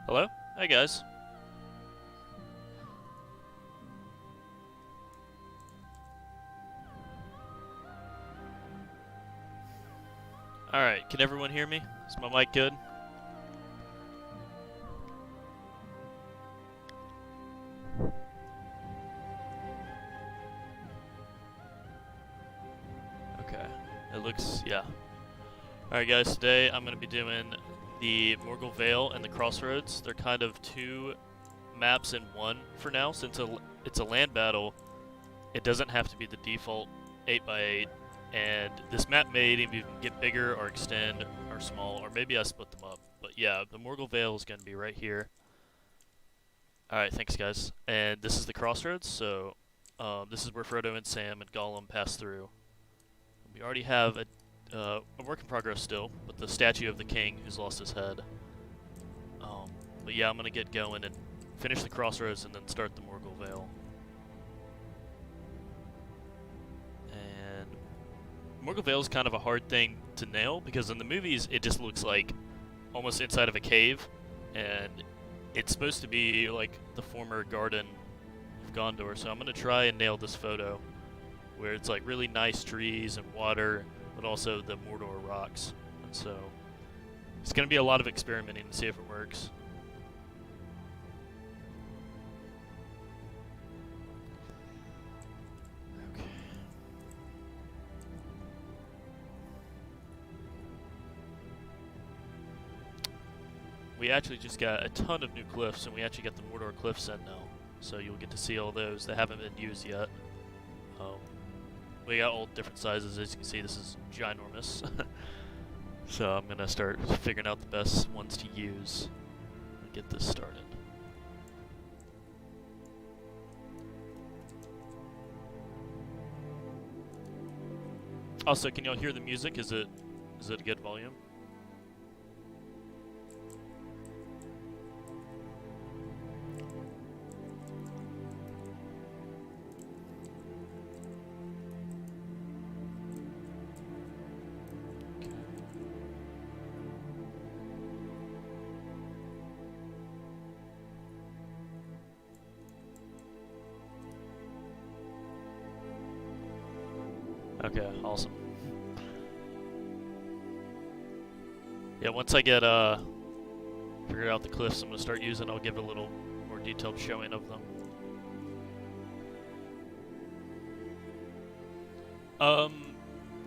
Hello? Hey guys. Alright, can everyone hear me? Is my mic good? Okay. It looks, yeah. Alright guys, today I'm going to be doing the Morgul Vale and the Crossroads. They're kind of two maps in one for now. Since it's a land battle, it doesn't have to be the default 8x8. And this map may even get bigger or extend or small, or maybe I split them up. But yeah, the Morgul Vale is going to be right here. Alright, thanks guys. And this is the Crossroads, so this is where Frodo and Sam and Gollum pass through. We already have a work in progress still, but the statue of the king who's lost his head. But yeah, I'm going to get going and finish the Crossroads and then start the Morgul Vale. And Morgul Vale is kind of a hard thing to nail, because in the movies it just looks like almost inside of a cave, and it's supposed to be like the former garden of Gondor, so I'm going to try and nail this photo where it's like really nice trees and water, but also the Mordor rocks. And so it's going to be a lot of experimenting to see if it works. Okay. We actually just got a ton of new cliffs, and we actually got the Mordor cliffs in now. So you'll get to see all those that haven't been used yet. We got all different sizes. As you can see, this is ginormous. So I'm going to start figuring out the best ones to use and get this started. Also, can y'all hear the music? Is it a good volume? Okay, awesome. Yeah, once I get figure out the cliffs I'm gonna start using, I'll give a little more detailed showing of them.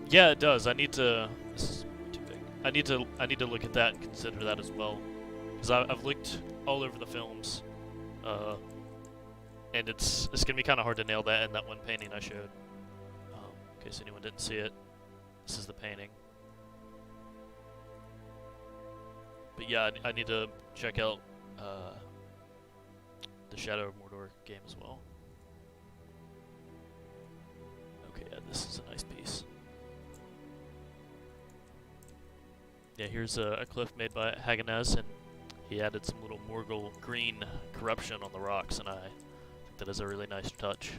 Yeah, it does. I need to. This is too big. I need to look at that and consider that as well, because I've looked all over the films, and it's gonna be kind of hard to nail that in that one painting I showed. In case anyone didn't see it, this is the painting. But yeah, I need to check out the Shadow of Mordor game as well. Okay, yeah, this is a nice piece. Yeah, here's a cliff made by Hagenaz, and he added some little Morgul green corruption on the rocks, and I think that is a really nice touch.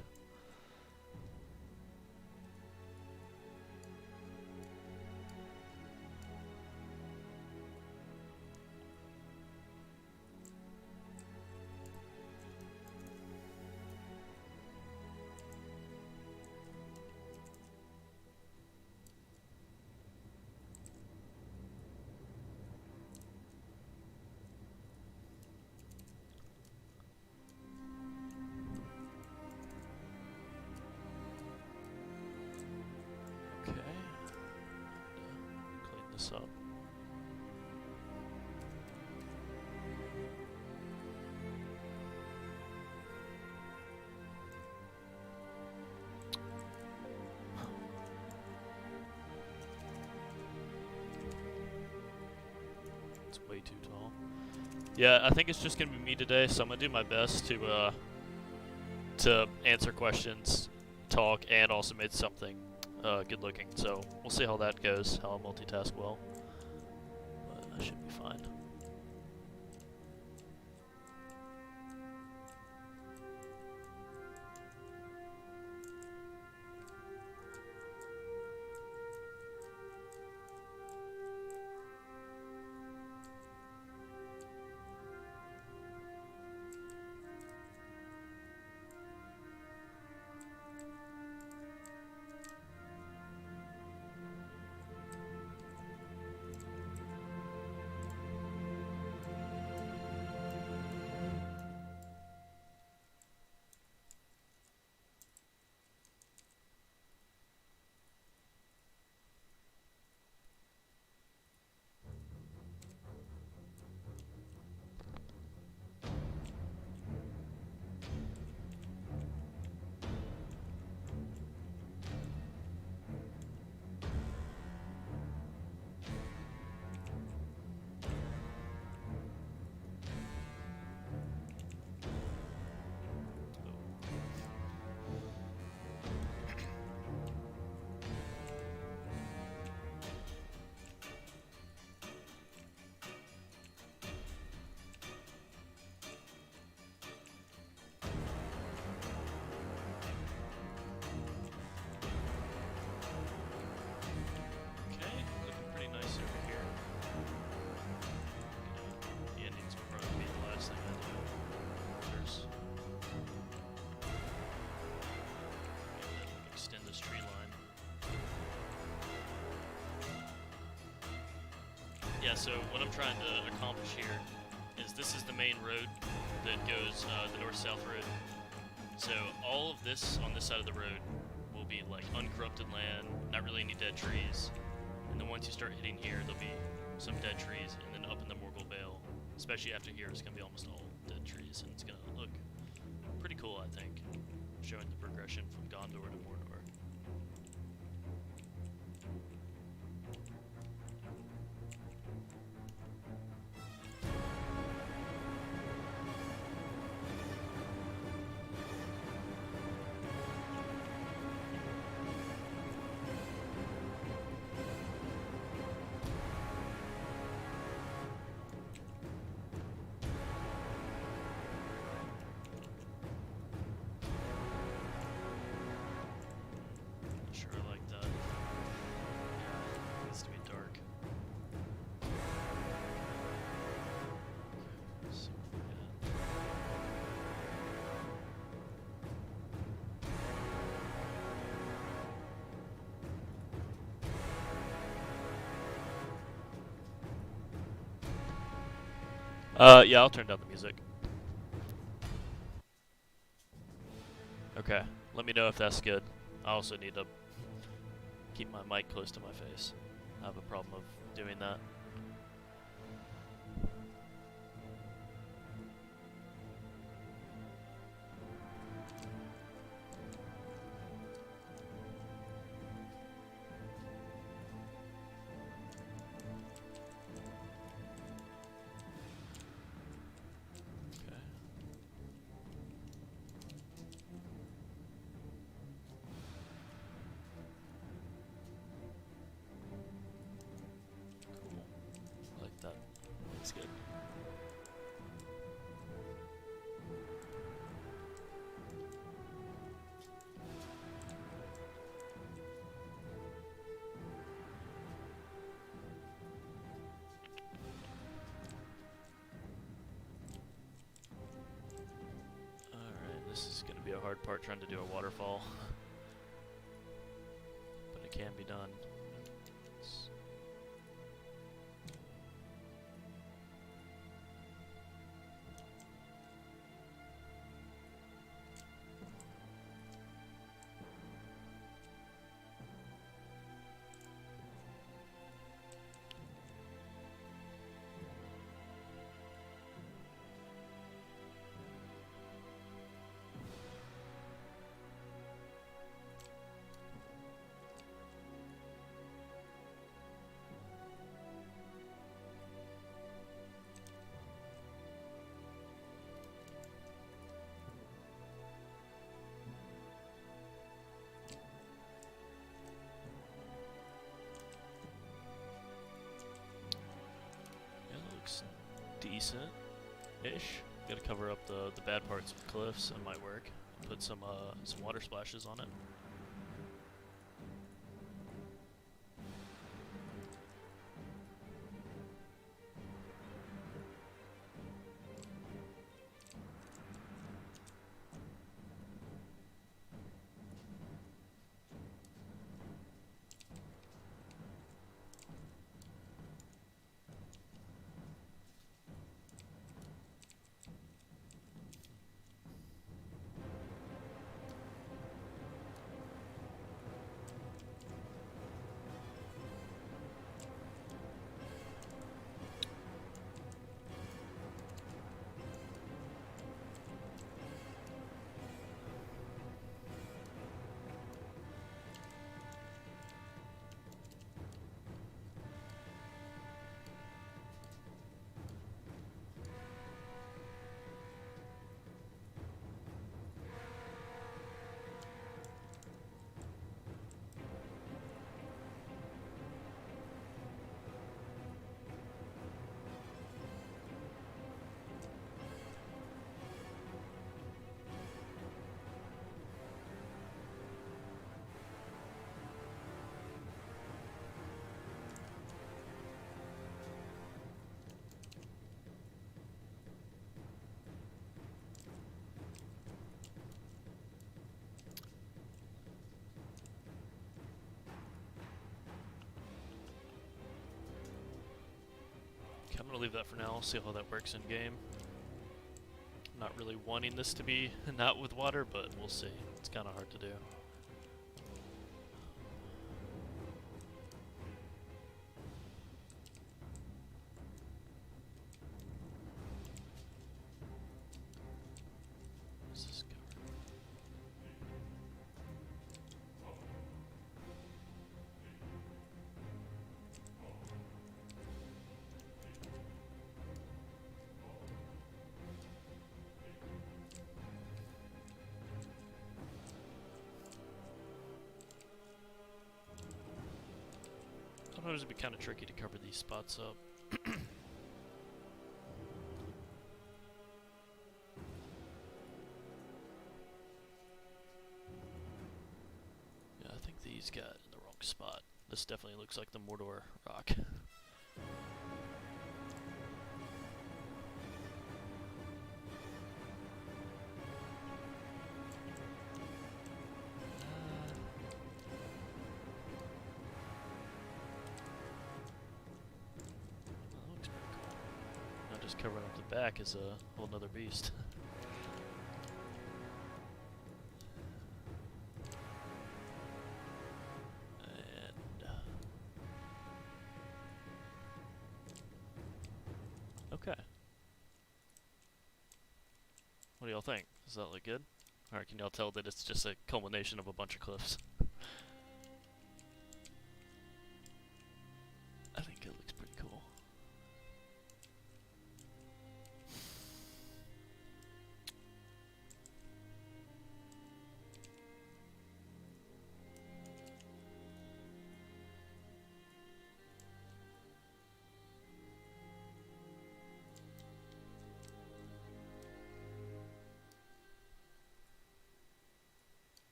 Clean this up. It's way too tall. Yeah, I think it's just gonna be me today, so I'm gonna do my best to answer questions, talk, and also make something good looking. So we'll see how that goes, how I multitask well. But I should be fine. Yeah, so what I'm trying to accomplish here is this is the main road that goes, the north-south road. So all of this on this side of the road will be like uncorrupted land, not really any dead trees. And then once you start hitting here, there'll be some dead trees, and then up in the Morgul Vale, especially after here, it's gonna be almost all dead trees, and it's gonna look pretty cool, I think, showing the progression from Gondor to Mordor. Sure, I like that. Yeah, it needs to be dark. So, yeah, I'll turn down the music. Okay, let me know if that's good. I also need to keep my mic close to my face. I have a problem of doing that. Okay. Cool. I like that. That's good. Alright, this is gonna be a hard part trying to do a waterfall. But it can be done. Decent-ish. Gotta cover up the bad parts of cliffs. It might work. Put some water splashes on it. I'm gonna leave that for now. I'll see how that works in game. I'm not really wanting this to be not with water, but we'll see. It's kind of hard to do. Sometimes it'd be kind of tricky to cover these spots up. Yeah, I think these got in the wrong spot. This definitely looks like the Mordor rock. Covering up the back is a whole nother beast. And okay. What do y'all think? Does that look good? Or can y'all tell that it's just a culmination of a bunch of cliffs? I think it looks pretty cool.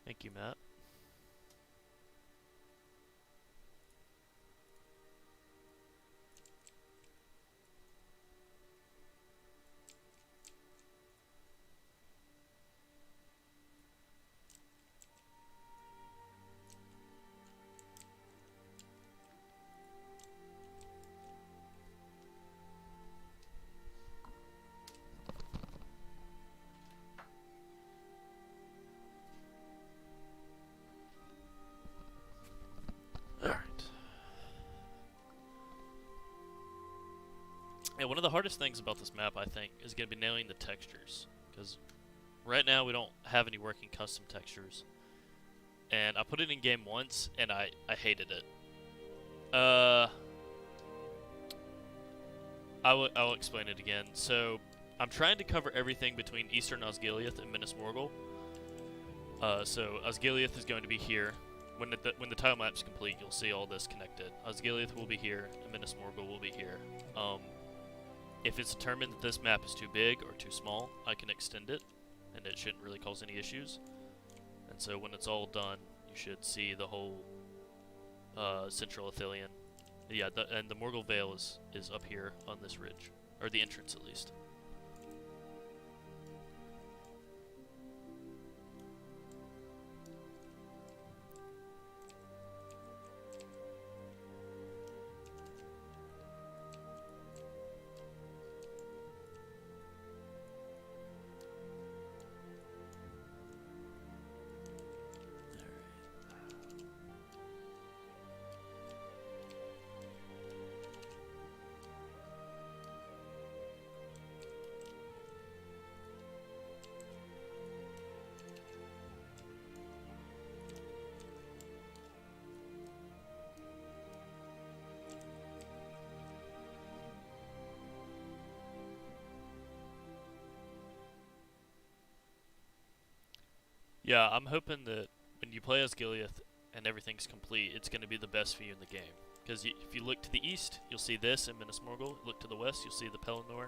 Thank you, Matt. Yeah, one of the hardest things about this map, I think, is going to be nailing the textures. Because right now we don't have any working custom textures. And I put it in game once, and I hated it. I'll explain it again. So, I'm trying to cover everything between Eastern Osgiliath and Minas Morgul. So, Osgiliath is going to be here. When the tile map's complete, you'll see all this connected. Osgiliath will be here, and Minas Morgul will be here. If it's determined that this map is too big or too small, I can extend it, and it shouldn't really cause any issues. And so when it's all done, you should see the whole Central Athelian. Yeah, and the Morgul Vale is up here on this ridge, or the entrance at least. Yeah, I'm hoping that when you play as Gileath and everything's complete, it's going to be the best view in the game. Because if you look to the east, you'll see this in Minas Morgul. Look to the west, you'll see the Pelennor.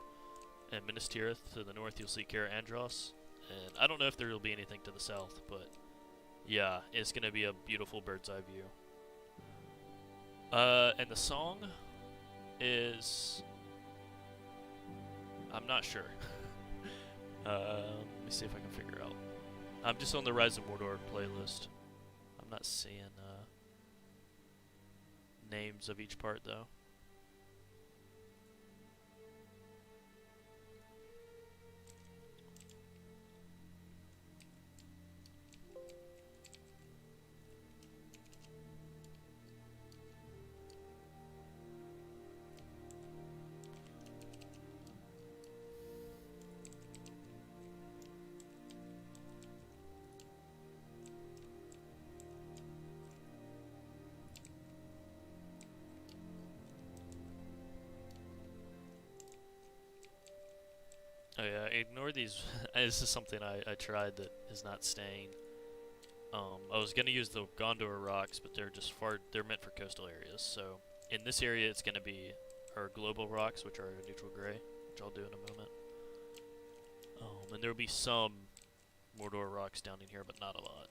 And Minas Tirith. To the north, you'll see Kara Andros. And I don't know if there will be anything to the south, but yeah, it's going to be a beautiful bird's eye view. And the song is... I'm not sure. Let me see if I can figure out. I'm just on the Rise of Mordor playlist. I'm not seeing names of each part though. Oh yeah, ignore these. This is something I tried that is not staying. I was gonna use the Gondor rocks, but they're just they're meant for coastal areas. So in this area, it's gonna be our global rocks, which are neutral gray, which I'll do in a moment. And there will be some Mordor rocks down in here, but not a lot.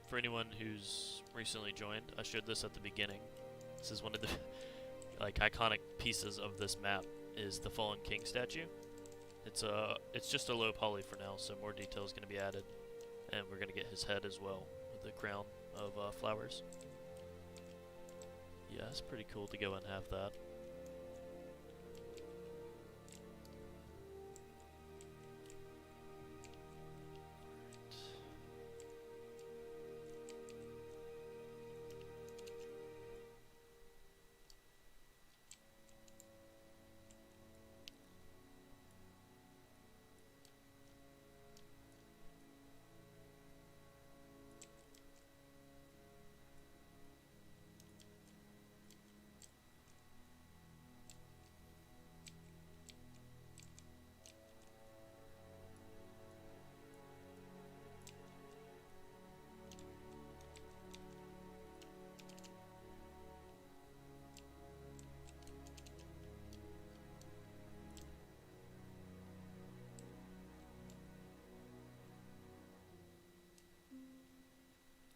For anyone who's recently joined, I showed this at the beginning. This is one of the like iconic pieces of this map is the Fallen King statue. It's just a low poly for now, so more detail is going to be added, and we're going to get his head as well with the crown of flowers. Yeah, it's pretty cool to go and have that.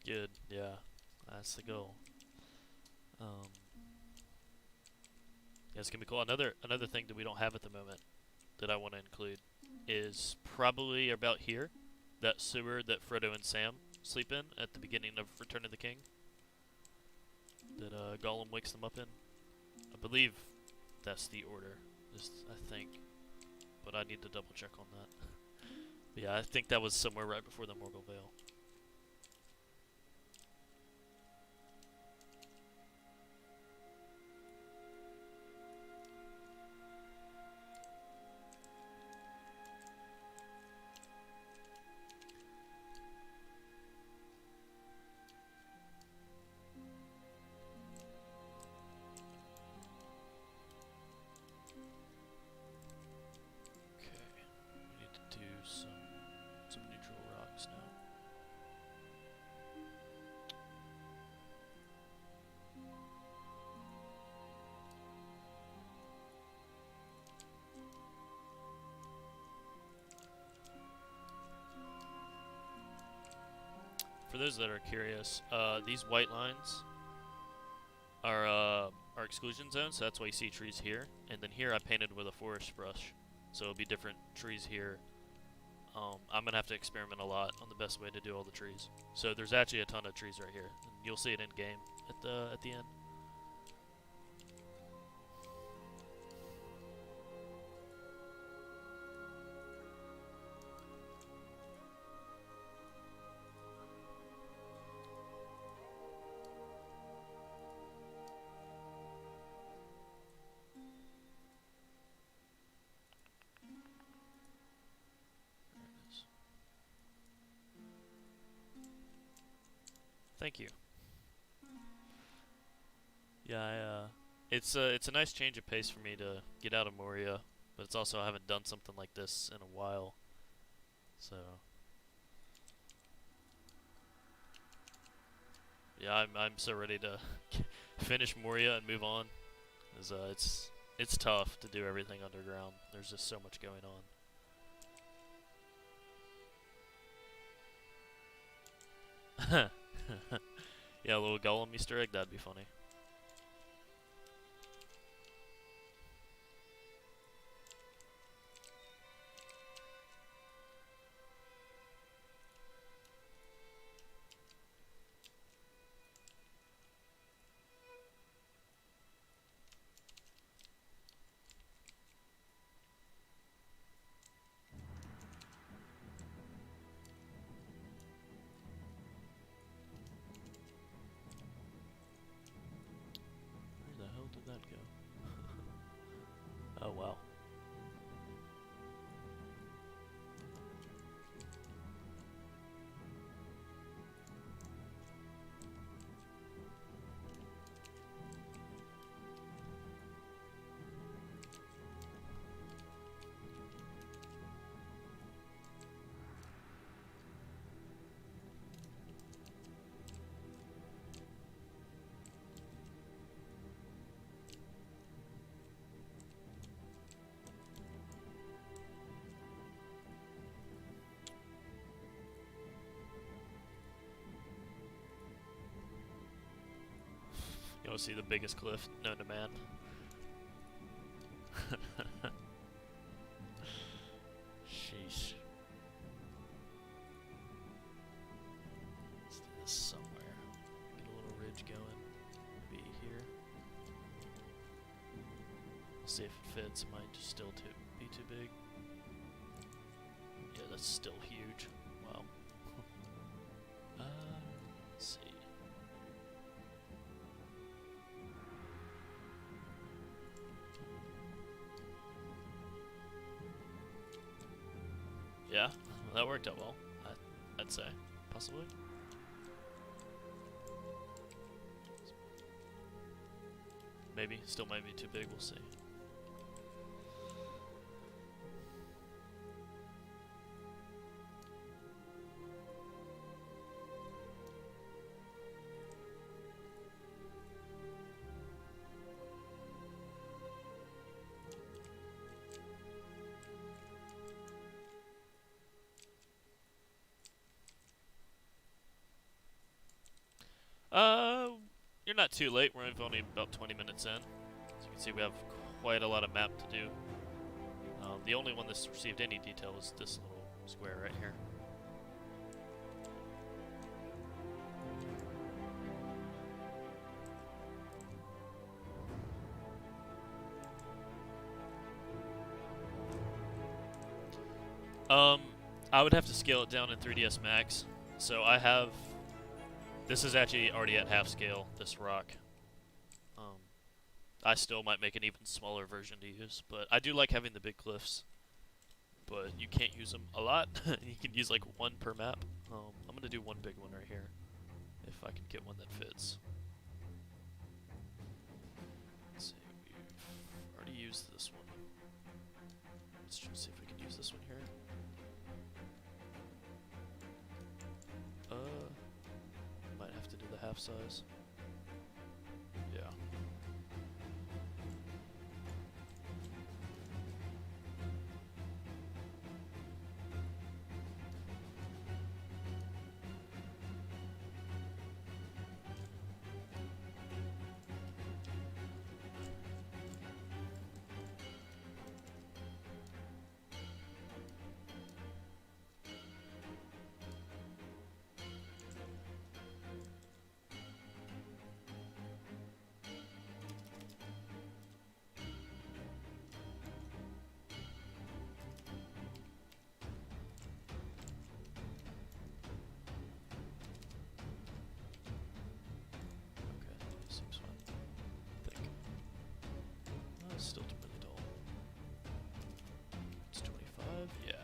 Good, yeah, that's the goal. Yeah, it's gonna be cool. Another thing that we don't have at the moment that I want to include is probably about here, that sewer that Frodo and Sam sleep in at the beginning of Return of the King. That Gollum wakes them up in. I believe that's the order, I think, but I need to double check on that. But yeah, I think that was somewhere right before the Morgul Vale. Some neutral rocks now. For those that are curious, these white lines are exclusion zones, so that's why you see trees here. And then here I painted with a forest brush, so it'll be different trees here. I'm gonna have to experiment a lot on the best way to do all the trees. So there's actually a ton of trees right here, and you'll see it in game at the end. Thank you. Yeah, it's a nice change of pace for me to get out of Moria, but it's also I haven't done something like this in a while, so. Yeah, I'm so ready to finish Moria and move on. 'Cause, it's tough to do everything underground. There's just so much going on. Yeah, a little Gollum Easter egg, that'd be funny. Where the hell did that go? Oh, wow. You want to see the biggest cliff known to man? Sheesh. Let's do this somewhere. Get a little ridge going. Maybe here. We'll see if it fits. It might just still be too big. Yeah, that's still huge. Wow. Let's see. Yeah, well, that worked out well, I'd say. Possibly. Maybe. Still might be too big, we'll see. You're not too late. We're only about 20 minutes in. As you can see, we have quite a lot of map to do. The only one that's received any detail is this little square right here. I would have to scale it down in 3ds Max. So I have... This is actually already at half scale, this rock. I still might make an even smaller version to use, but I do like having the big cliffs. But you can't use them a lot. You can use like one per map. I'm gonna do one big one right here, if I can get one that fits. Let's see, we've already used this one. Let's try to see if we can use this one here. Might have to do the half size. Yeah. Still really dull. It's 25? Yeah.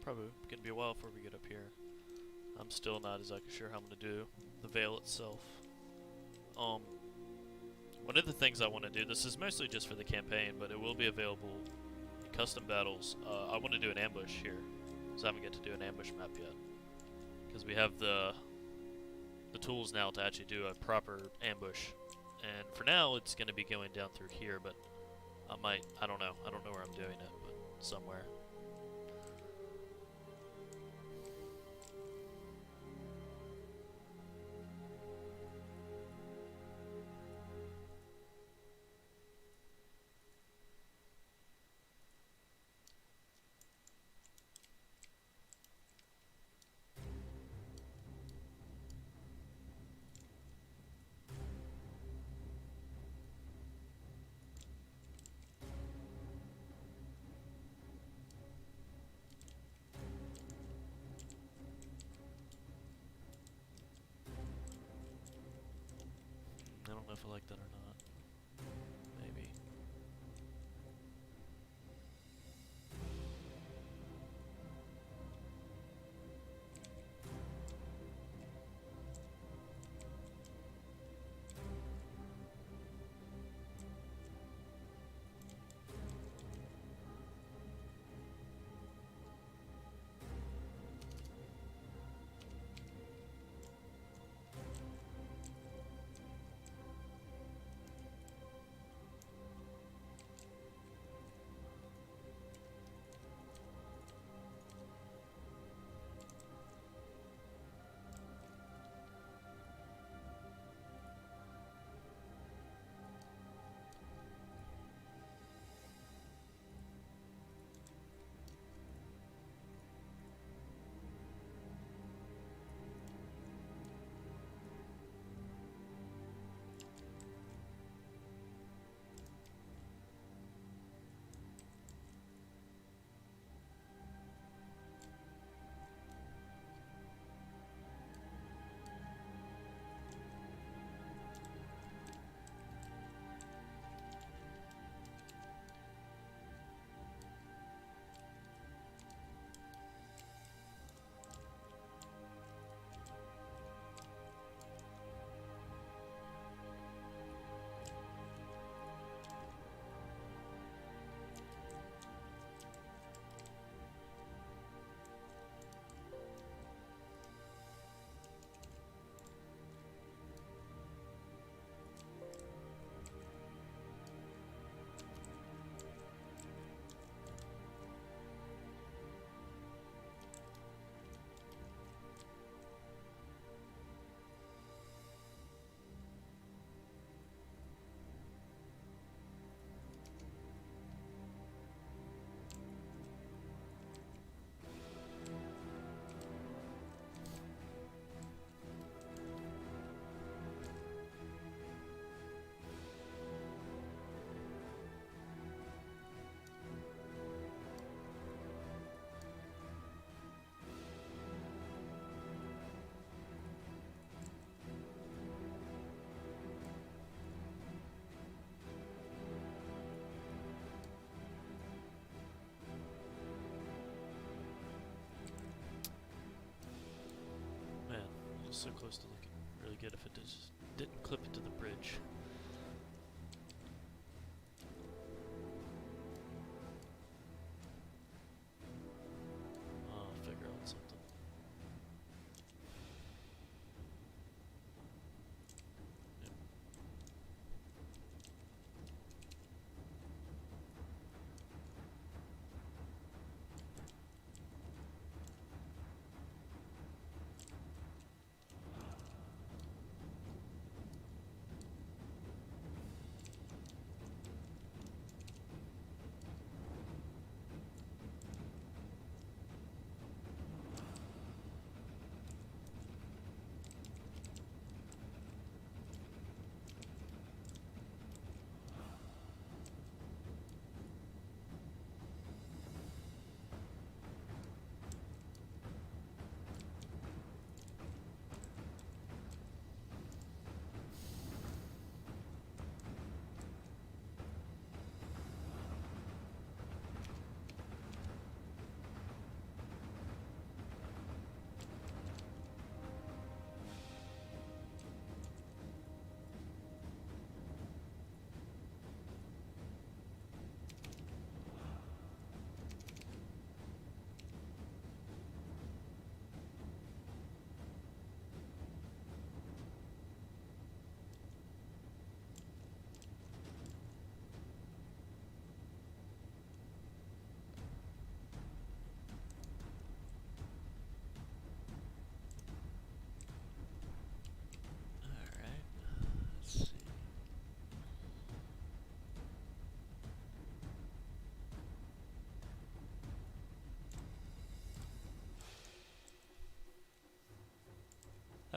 probably gonna be a while before we get up here. I'm still not exactly sure how I'm gonna do the Vale itself. One of the things I want to do, this is mostly just for the campaign, but it will be available in custom battles. I want to do an ambush here, because I haven't get to do an ambush map yet. Because we have the tools now to actually do a proper ambush. And for now, it's going to be going down through here, but I don't know where I'm doing it, but somewhere. I don't know if I like that or not. Maybe. So close to looking really good if it just didn't clip into the bridge. I'll figure out something. Yep.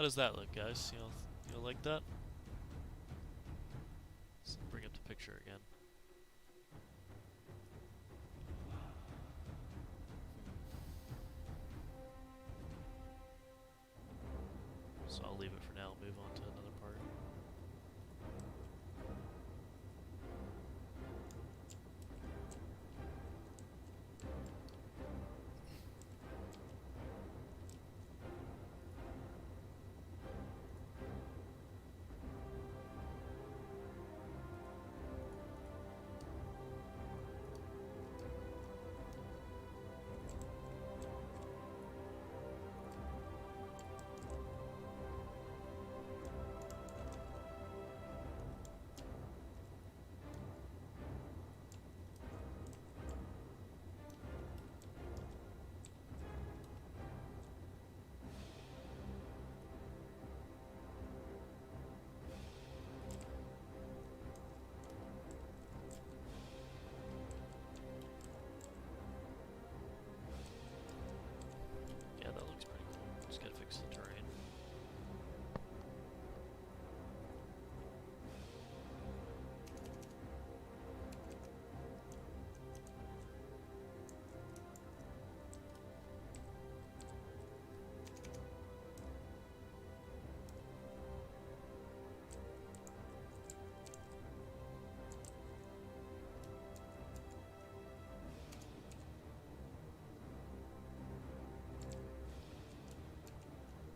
How does that look, guys? You like that? Let's bring up the picture again. So I'll leave it for now, move on to another part. Yeah, that looks pretty cool. Just gotta fix the terrain.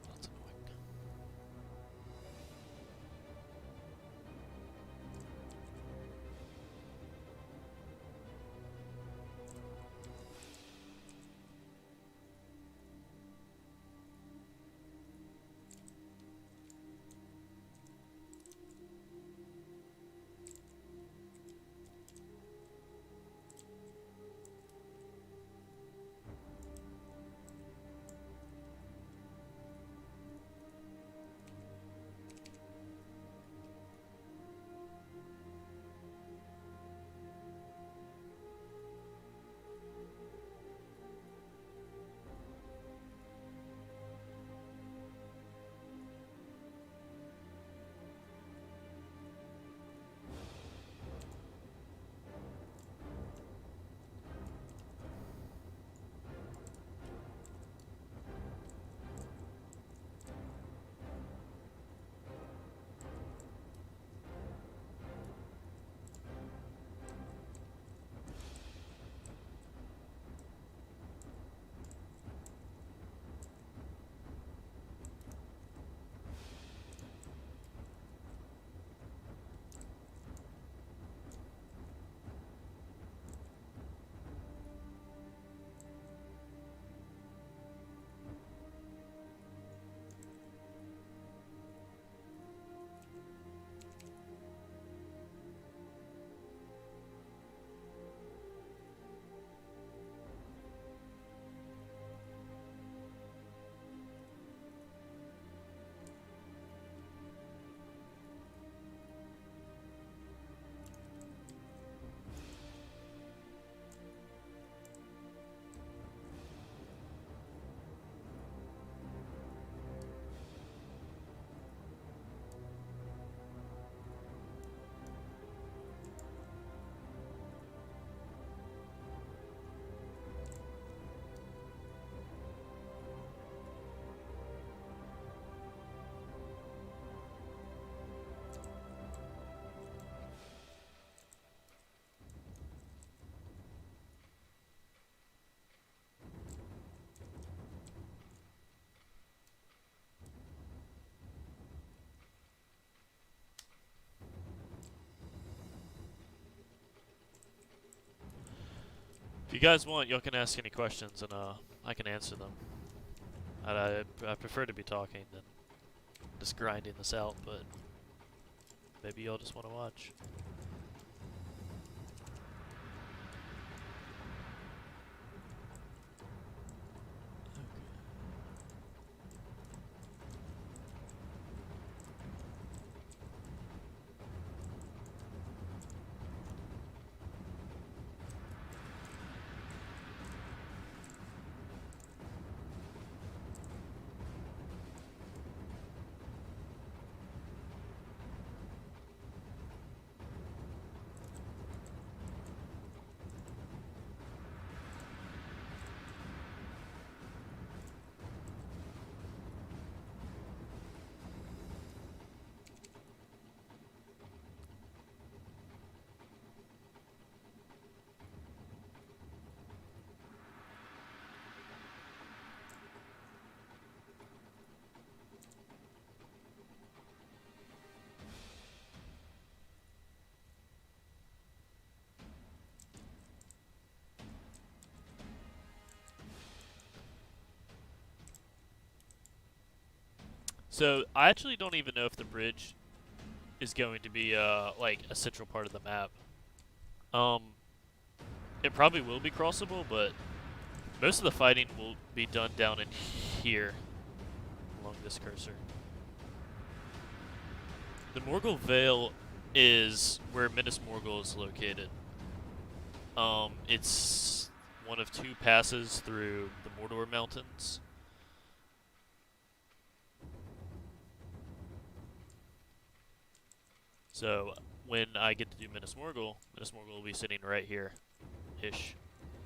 That's annoying. If you guys want, y'all can ask any questions and I can answer them. I prefer to be talking than just grinding this out, but maybe y'all just want to watch. So I actually don't even know if the bridge is going to be like a central part of the map. Um, it probably will be crossable, but most of the fighting will be done down in here along this cursor. The Morgul Vale is where Minas Morgul is located. It's one of two passes through the Mordor Mountains. So when I get to do Minas Morgul will be sitting right here-ish.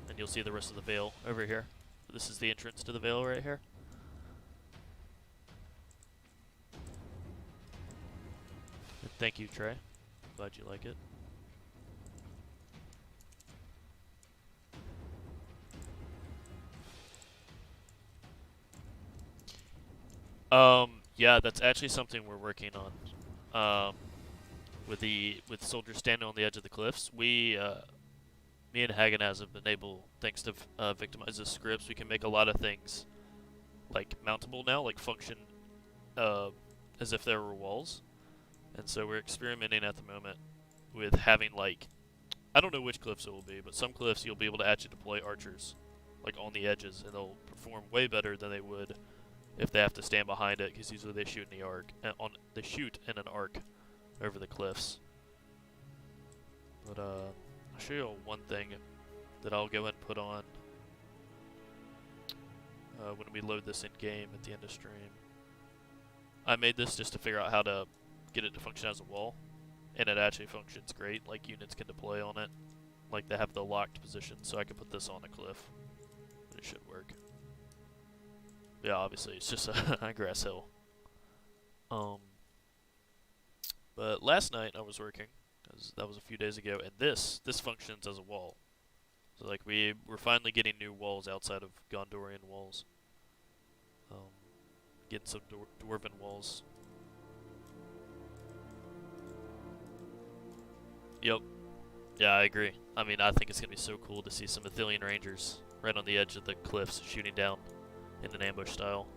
And you'll see the rest of the Vale over here. This is the entrance to the Vale right here. And thank you, Trey. Glad you like it. Yeah, that's actually something we're working on. With soldiers standing on the edge of the cliffs, me and Hagenaz have been able, thanks to Victimizes scripts, we can make a lot of things like mountable now, like function as if there were walls. And so we're experimenting at the moment with having like, I don't know which cliffs it will be, but some cliffs you'll be able to actually deploy archers like on the edges, and they'll perform way better than they would if they have to stand behind it, because usually they shoot in the arc they shoot in an arc over the cliffs. But I'll show you one thing that I'll go ahead and put on when we load this in game at the end of stream. I made this just to figure out how to get it to function as a wall, and it actually functions great. Like, units can deploy on it, like they have the locked position, so I can put this on a cliff. It should work. Yeah, obviously it's just a grass hill. But last night I was working, that was a few days ago, and this functions as a wall. So like we're finally getting new walls outside of Gondorian walls. Getting some dwarven walls. Yep. Yeah, I agree. I mean, I think it's gonna be so cool to see some Athelian Rangers right on the edge of the cliffs shooting down in an ambush style.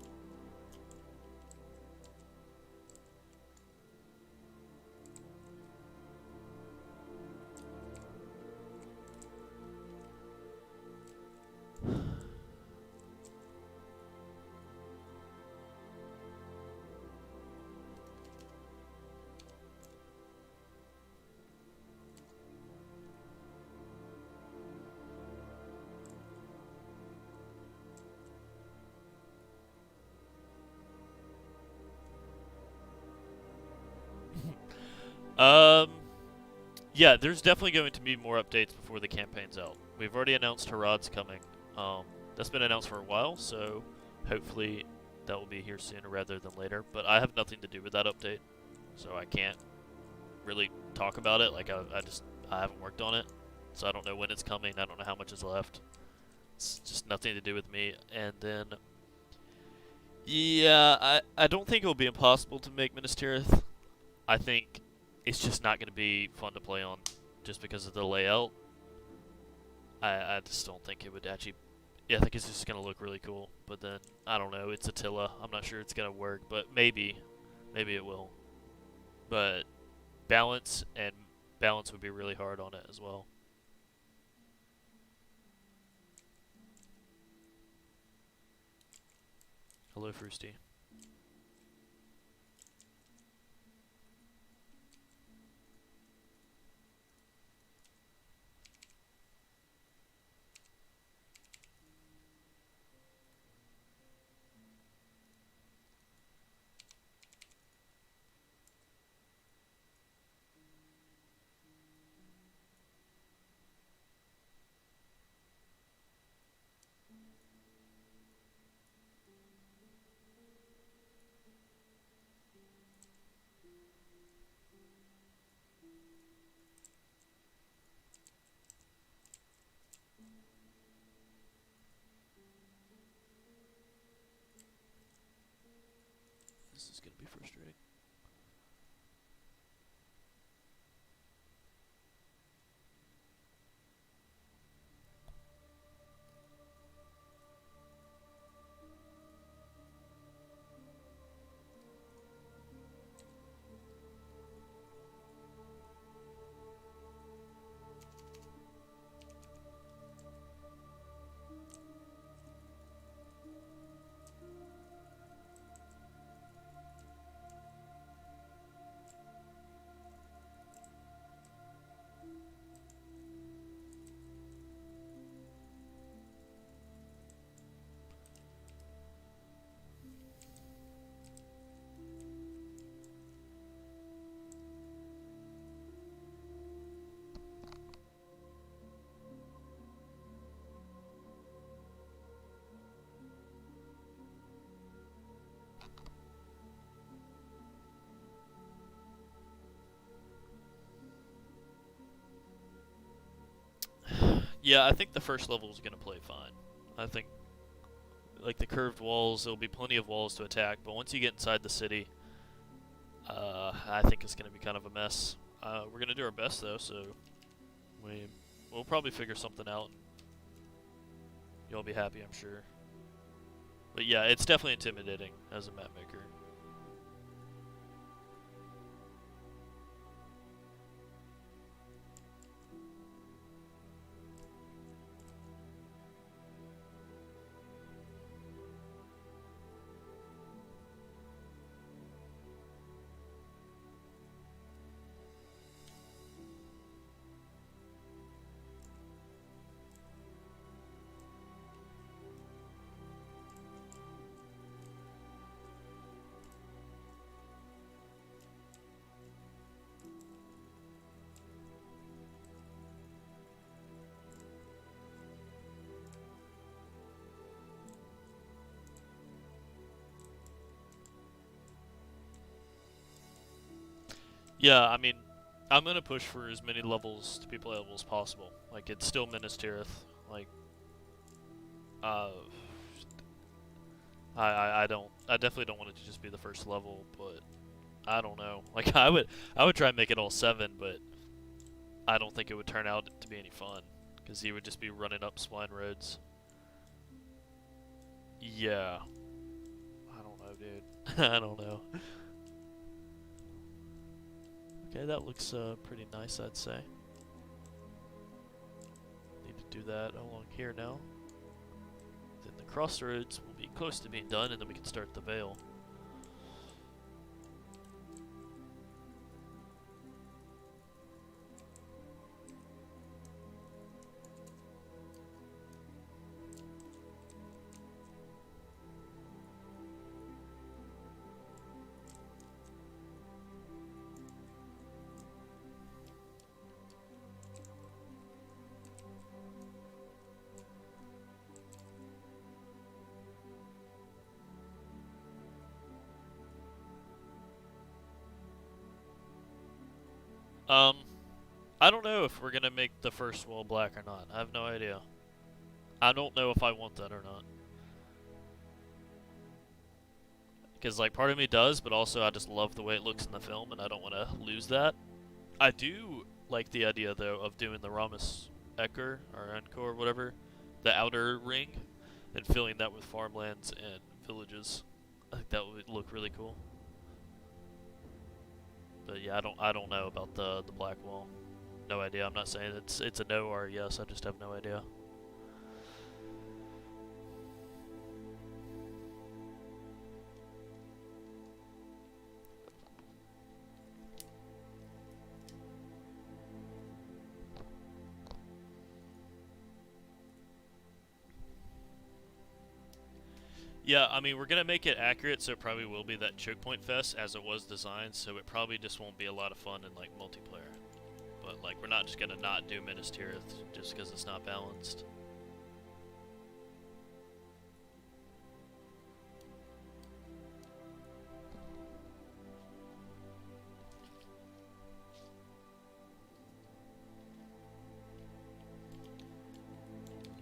Yeah, there's definitely going to be more updates before the campaign's out. We've already announced Harad's coming. That's been announced for a while, so hopefully that will be here sooner rather than later. But I have nothing to do with that update, so I can't really talk about it. Like, I haven't worked on it, so I don't know when it's coming. I don't know how much is left. It's just nothing to do with me. And then, yeah, I don't think it will be impossible to make Minas Tirith. I think it's just not going to be fun to play on just because of the layout. I just don't think it would actually... Yeah, I think it's just going to look really cool. But then, I don't know, it's Attila. I'm not sure it's going to work, but maybe it will. But balance would be really hard on it as well. Hello, Frosty. This is going to be frustrating. Yeah, I think the first level is gonna play fine. I think like the curved walls, there'll be plenty of walls to attack, but once you get inside the city, I think it's gonna be kind of a mess. We're gonna do our best though, so we'll probably figure something out. You'll be happy, I'm sure. But yeah, it's definitely intimidating as a map maker. Yeah, I mean, I'm gonna push for as many levels to be playable as possible. Like, it's still Minas Tirith. Like, uh, I definitely don't want it to just be the first level, but I don't know. Like, I would try and make it all 7, but I don't think it would turn out to be any fun, because he would just be running up spline roads. Yeah. I don't know, dude. I don't know. Okay, that looks pretty nice, I'd say. Need to do that along here now. Then the crossroads will be close to being done, and then we can start the Vale. I don't know if we're gonna make the first wall black or not. I have no idea. I don't know if I want that or not. Because, like, part of me does, but also I just love the way it looks in the film, and I don't want to lose that. I do like the idea, though, of doing the Ramus Ecker, or Encore, whatever, the outer ring, and filling that with farmlands and villages. I think that would look really cool. But yeah, I don't know about the black wall. No idea. I'm not saying it's a no or a yes. I just have no idea. Yeah, I mean, we're gonna make it accurate, so it probably will be that choke point fest as it was designed. So it probably just won't be a lot of fun in like multiplayer. But like, we're not just gonna not do Minas Tirith just because it's not balanced.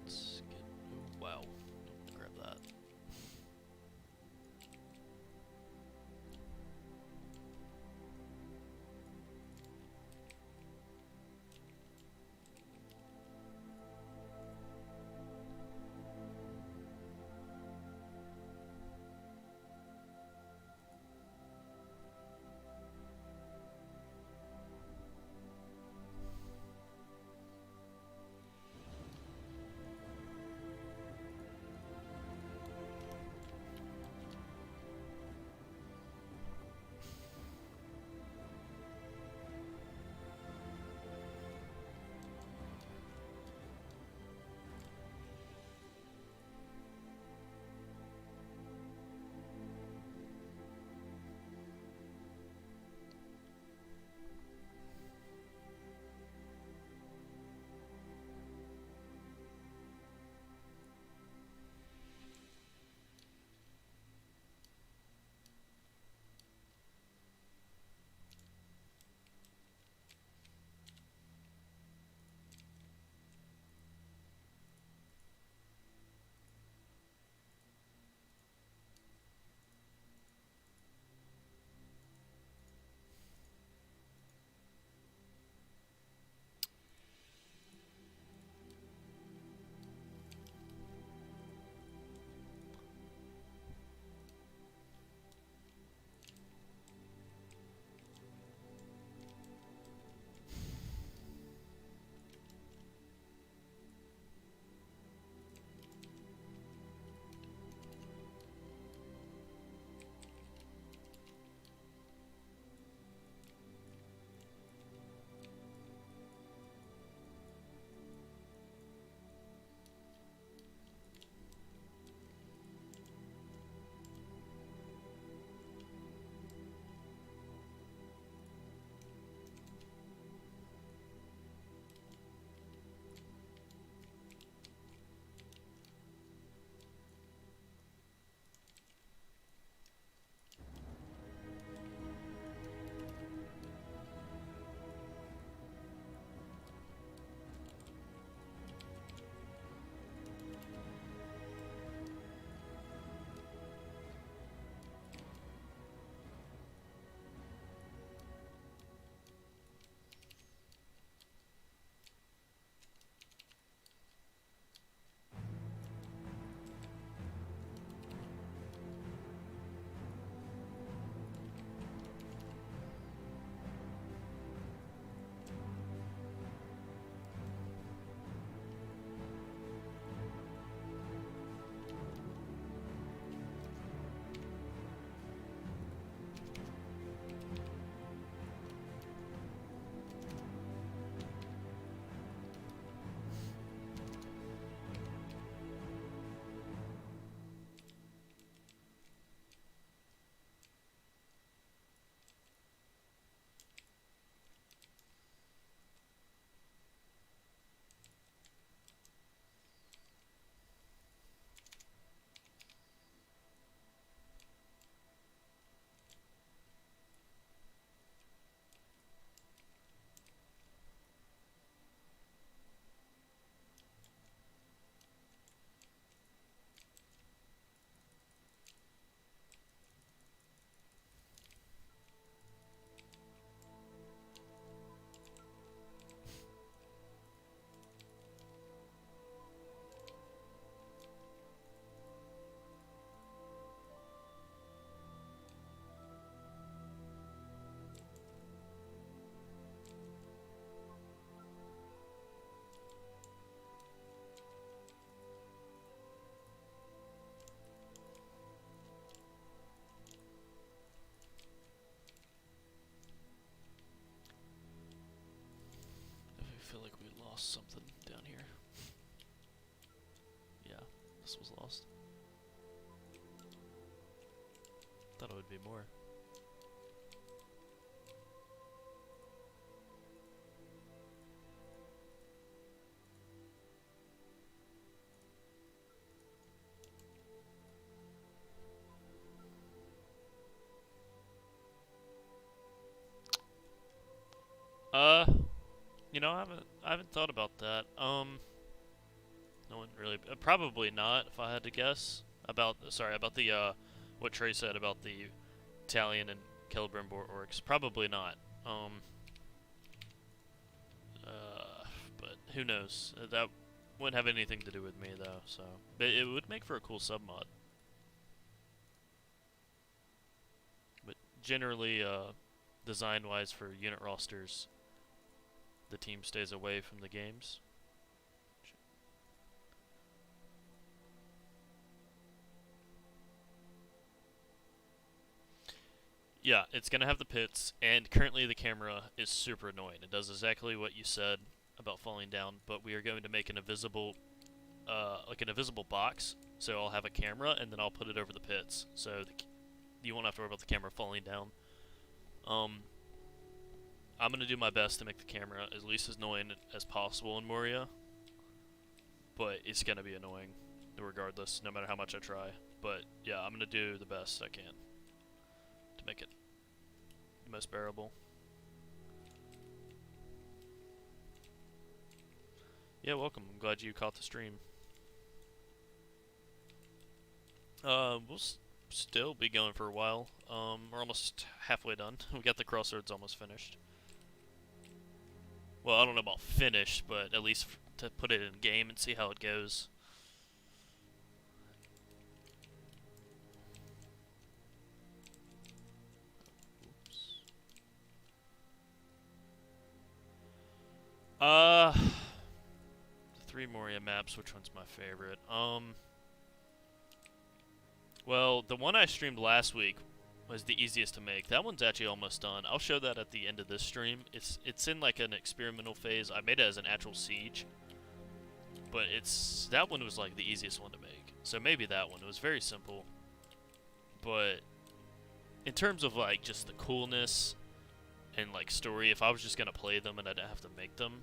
Let's get. Oh, wow. Grab that. lost something down here. Yeah, this was lost. Thought it would be more. You know, I haven't thought about that. No one really, probably not, if I had to guess. About the, what Trey said about the Italian and Celebrimbor orcs. Probably not. But who knows? That wouldn't have anything to do with me, though, so. But it would make for a cool submod. But generally, design-wise for unit rosters, the team stays away from the games. Yeah, it's going to have the pits, and currently the camera is super annoying. It does exactly what you said about falling down, but we are going to make an invisible, like an invisible box, so I'll have a camera, and then I'll put it over the pits, so you won't have to worry about the camera falling down. I'm going to do my best to make the camera as least as annoying as possible in Moria, but it's going to be annoying regardless, no matter how much I try. But yeah, I'm going to do the best I can to make it the most bearable. Yeah, welcome. I'm glad you caught the stream. We'll still be going for a while. We're almost halfway done. We got the crossroads almost finished. Well, I don't know about finished, but at least to put it in game and see how it goes. The 3 Moria maps, which one's my favorite? Well, the one I streamed last week was the easiest to make. That one's actually almost done. I'll show that at the end of this stream. It's in like an experimental phase. I made it as an actual siege, but that one was like the easiest one to make. So maybe that one. It was very simple, but in terms of like just the coolness and like story, if I was just gonna play them and I didn't have to make them,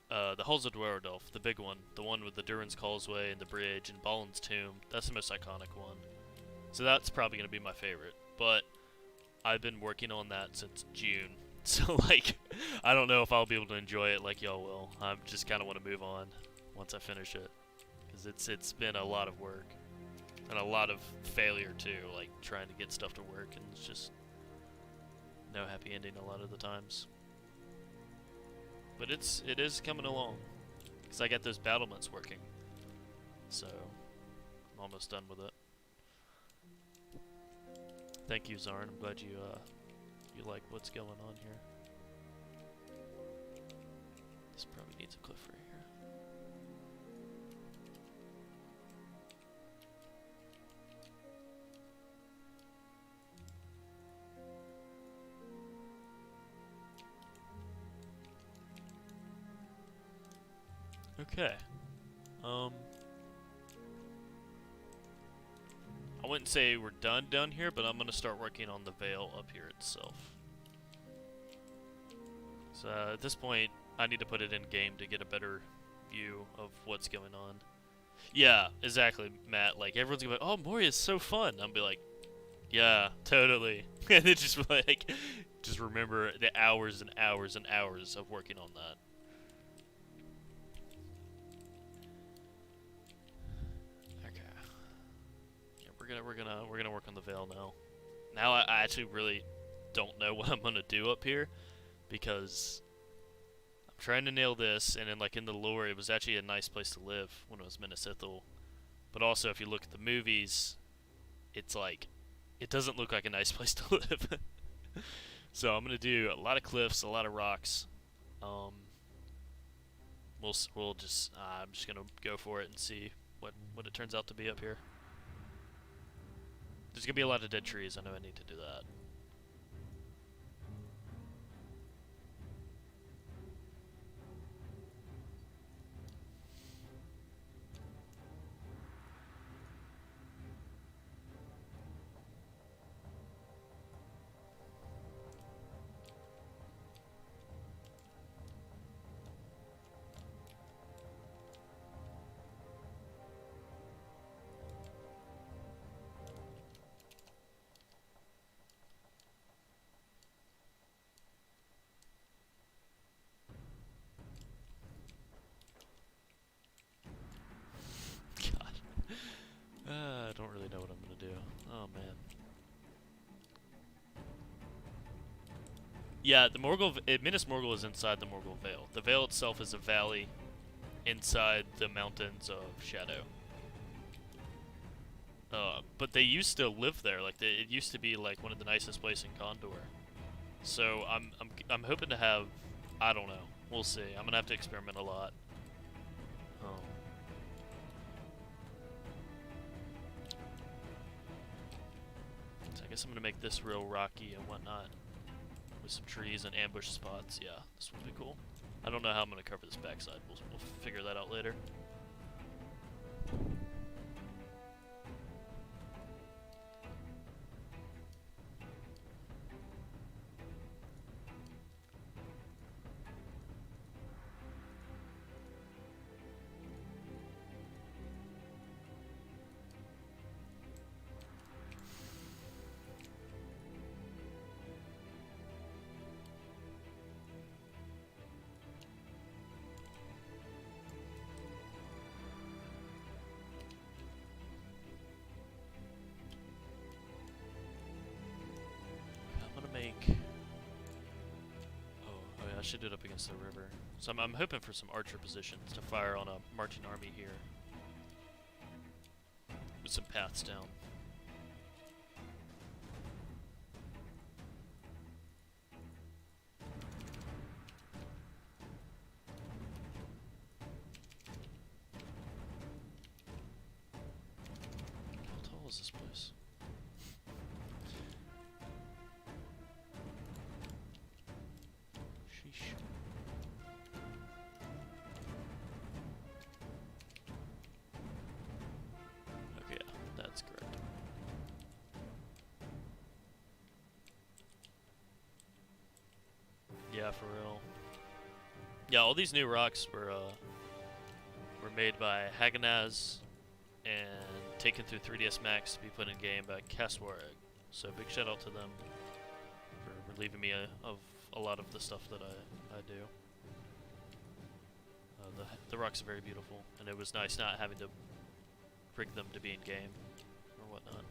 the Halls of Dwarendorf, the big one, the one with the Durin's Causeway and the bridge and Balin's Tomb, that's the most iconic one. So that's probably going to be my favorite, but I've been working on that since June, so like, I don't know if I'll be able to enjoy it like y'all will. I just kind of want to move on once I finish it, because it's been a lot of work, and a lot of failure too, like trying to get stuff to work, and it's just no happy ending a lot of the times. But it is coming along, because I got those battlements working, so I'm almost done with it. Thank you, Zarn. I'm glad you like what's going on here. This probably needs a cliff right here. Okay. I wouldn't say we're done down here, but I'm gonna start working on the Vale up here itself. So at this point, I need to put it in game to get a better view of what's going on. Yeah, exactly, Matt. Like everyone's gonna be like, "Oh, Moria is so fun." I'll be like, "Yeah, totally." And it just like, just remember the hours and hours and hours of working on that. We're gonna work on the Vale now. Now I actually really don't know what I'm gonna do up here, because I'm trying to nail this, and then like in the lore, it was actually a nice place to live when it was Minas Ithil. But also, if you look at the movies, it's like it doesn't look like a nice place to live. So I'm gonna do a lot of cliffs, a lot of rocks. We'll just I'm just gonna go for it and see what it turns out to be up here. There's gonna be a lot of dead trees. I know I need to do that. Yeah, the Minas Morgul is inside the Morgul Vale. The Vale itself is a valley inside the mountains of Shadow. But they used to live there. Like it used to be like one of the nicest places in Gondor. So I'm hoping to have, I don't know. We'll see. I'm gonna have to experiment a lot. So I guess I'm gonna make this real rocky and whatnot, with some trees and ambush spots. Yeah, this would be cool. I don't know how I'm gonna cover this backside. We'll figure that out later. I should do it up against the river. So I'm hoping for some archer positions to fire on a marching army here. With some paths down. How tall is this place? Okay, yeah, that's correct. Yeah, for real. Yeah, all these new rocks were made by Haganaz and taken through 3ds Max to be put in game by Caswareg. So big shout out to them for relieving me of a lot of the stuff that I do. The rocks are very beautiful, and it was nice not having to rig them to be in game or whatnot.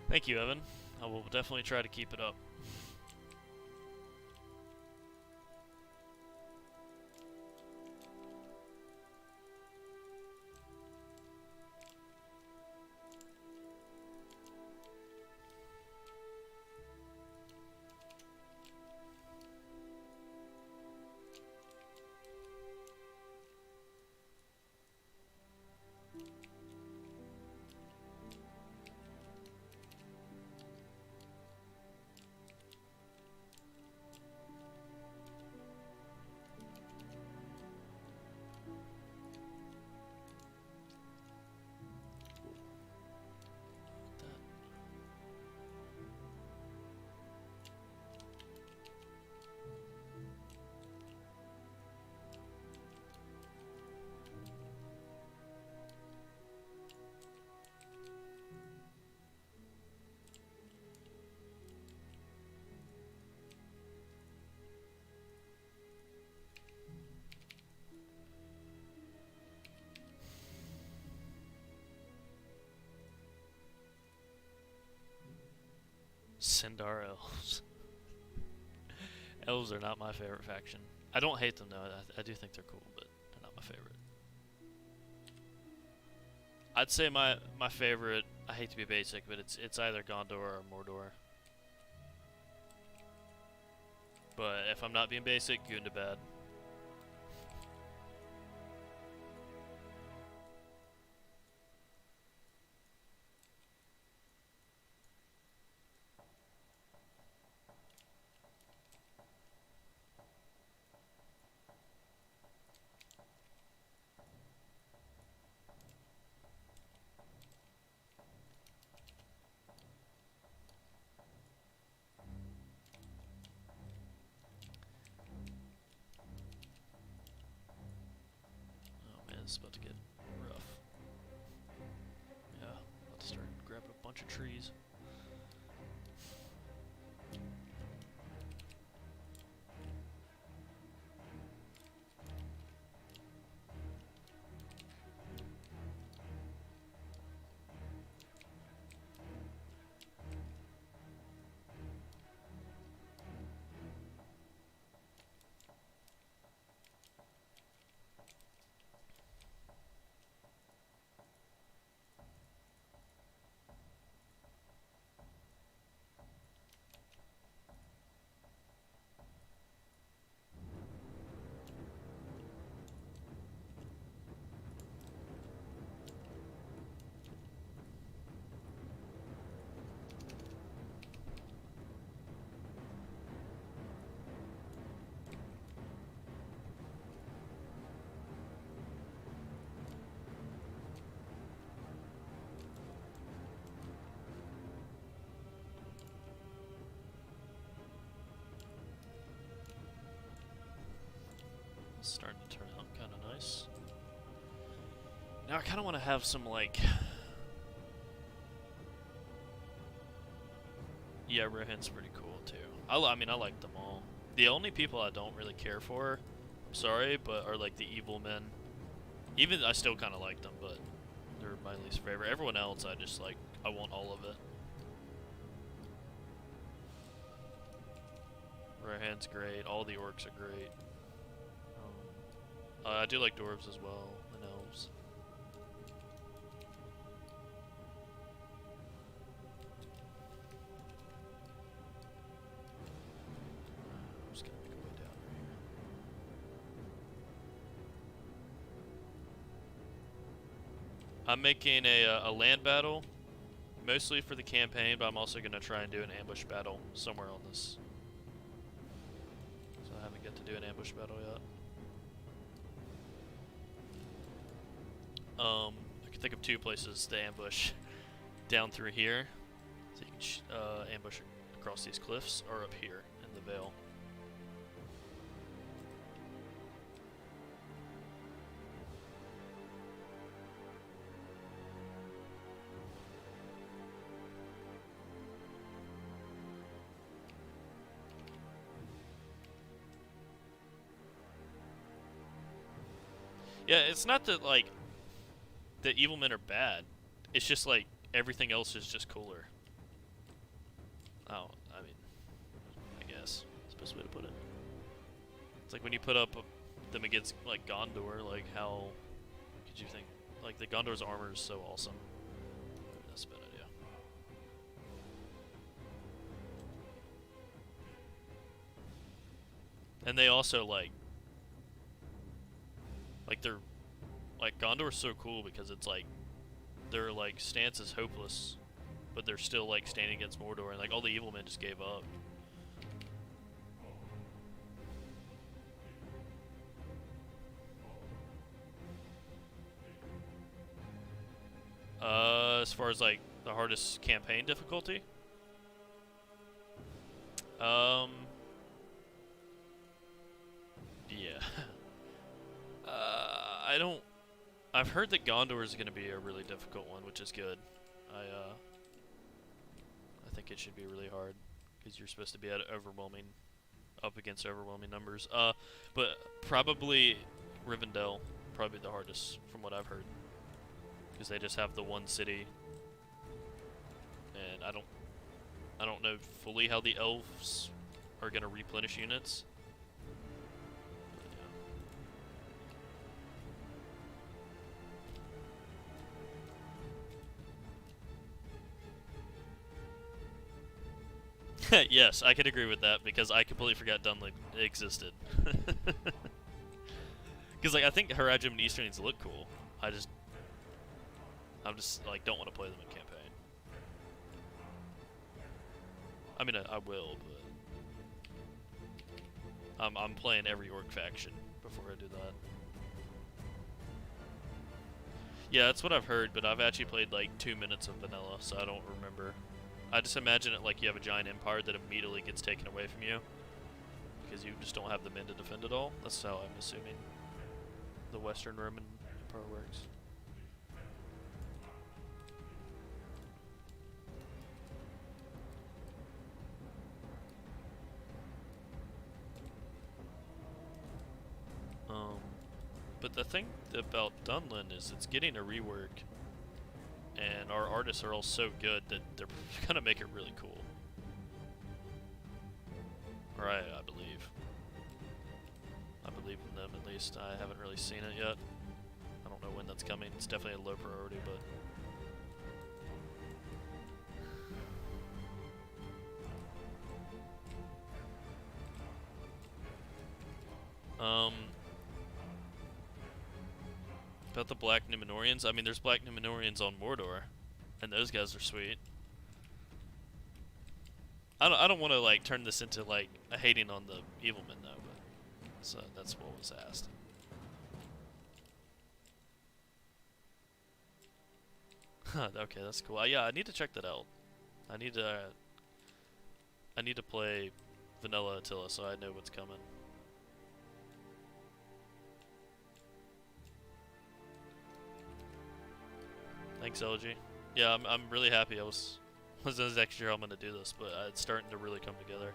Thank you, Evan. I will definitely try to keep it up. Sindar elves. Elves are not my favorite faction. I don't hate them though. I do think they're cool, but they're not my favorite. I'd say my favorite. I hate to be basic, but it's either Gondor or Mordor. But if I'm not being basic, Gundabad. It's about to get rough. Yeah, about to start grabbing a bunch of trees. It's starting to turn out kind of nice. Now I kind of want to have some like... Yeah, Rohan's pretty cool too. I mean, I like them all. The only people I don't really care for, I'm sorry, but are like the evil men. Even, I still kind of like them, but they're my least favorite. Everyone else, I just like, I want all of it. Rohan's great, all the orcs are great. I do like dwarves as well, and elves. I'm just gonna make a way down right here. I'm making a land battle, mostly for the campaign, but I'm also gonna try and do an ambush battle somewhere on this. So I haven't got to do an ambush battle yet. I can think of two places to ambush. Down through here, so you can ambush across these cliffs, or up here in the Vale. Yeah, it's not that, like, the evil men are bad. It's just, like, everything else is just cooler. Oh, I mean, I guess. That's the best way to put it. It's like when you put up them against, like, Gondor, like, how could you think? Like, the Gondor's armor is so awesome. Maybe that's a bad idea. And they also, like, they're, like, Gondor's so cool because it's like, their, like, stance is hopeless, but they're still, like, standing against Mordor, and, like, all the evil men just gave up. As far as, like, the hardest campaign difficulty? Yeah. I don't... I've heard that Gondor is going to be a really difficult one, which is good. I think it should be really hard, because you're supposed to be at up against overwhelming numbers. But probably Rivendell, probably the hardest, from what I've heard. Because they just have the one city, and I don't I don't know fully how the elves are gonna replenish units. But, yeah. Yes, I can agree with that because I completely forgot Dunley existed. Because like I think Harajim and Easterlings look cool. I'm just like don't want to play them in campaign. I mean I will, but I'm playing every orc faction before I do that. Yeah, that's what I've heard, but I've actually played like 2 minutes of vanilla, so I don't remember. I just imagine it like you have a giant empire that immediately gets taken away from you because you just don't have the men to defend it all. That's how I'm assuming the Western Roman Empire works. But the thing about Dunlin is it's getting a rework, and our artists are all so good that they're gonna make it really cool. Right, I believe. I believe in them at least. I haven't really seen it yet. I don't know when that's coming. It's definitely a low priority, but... About the Black Numenorians, I mean, there's Black Numenorians on Mordor, and those guys are sweet. I don't want to like turn this into like a hating on the evilmen though, but so that's what was asked. Okay, that's cool. Yeah, I need to check that out. I need to play Vanilla Attila so I know what's coming. Thanks, LG. Yeah, I'm really happy. I wasn't exactly sure how I'm gonna do this, but it's starting to really come together.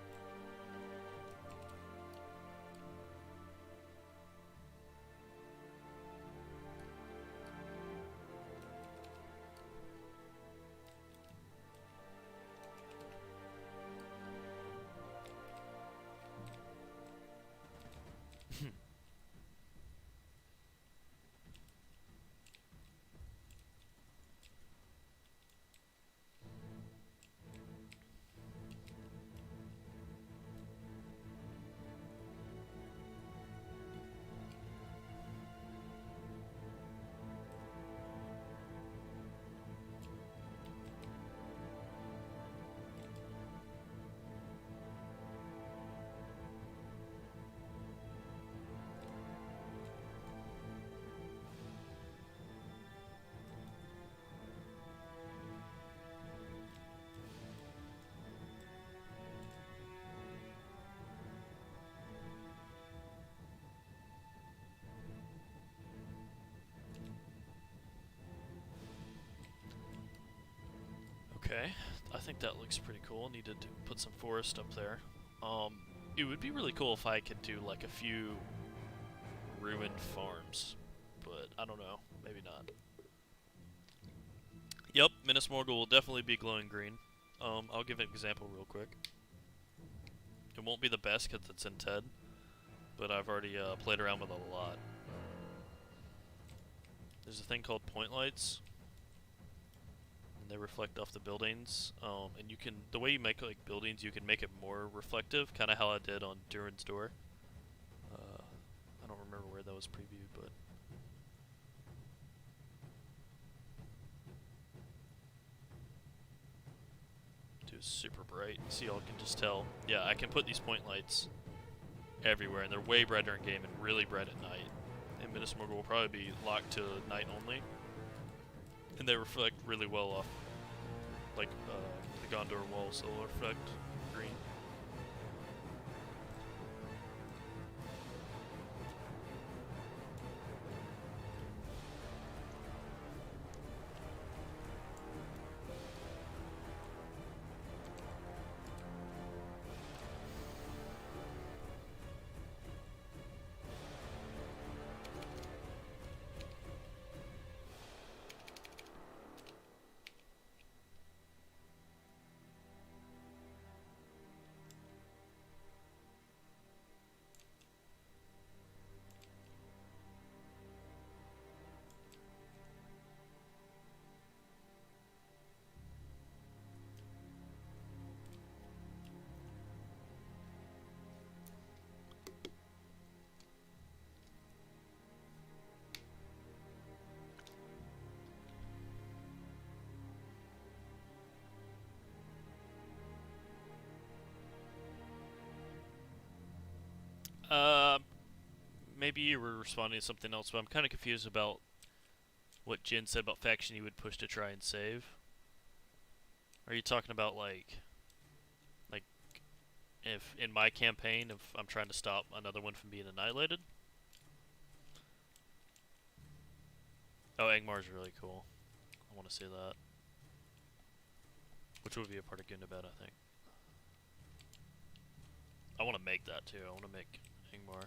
Okay, I think that looks pretty cool. Needed to put some forest up there. It would be really cool if I could do like a few ruined farms, but I don't know, maybe not. Yep, Minas Morgul will definitely be glowing green. I'll give an example real quick. It won't be the best because it's in TED, but I've already played around with it a lot. There's a thing called point lights. They reflect off the buildings, and you can, the way you make like buildings, you can make it more reflective, kind of how I did on Durin's Door. I don't remember where that was previewed, but it was super bright, so y'all can just tell. Yeah, I can put these point lights everywhere, and they're way brighter in game and really bright at night. And Minas Morgul will probably be locked to night only, and they reflect really well off, like the Gondor walls. They'll reflect green. maybe you were responding to something else, but I'm kind of confused about what Jin said about faction you would push to try and save. Are you talking about like if in my campaign, if I'm trying to stop another one from being annihilated? Oh, Angmar's really cool. I want to see that. Which would be a part of Gundabad, I think. I want to make that too. I want to make Angmar.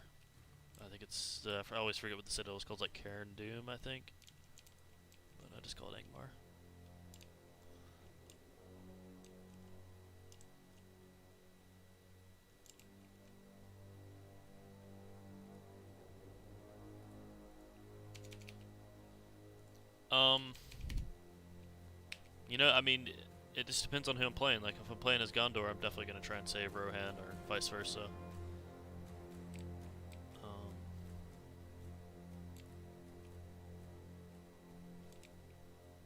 I think it's, I always forget what the citadel is called, like Cairn Doom, I think. But I just call it Angmar. You know, I mean, it just depends on who I'm playing. Like, if I'm playing as Gondor, I'm definitely going to try and save Rohan, or vice versa.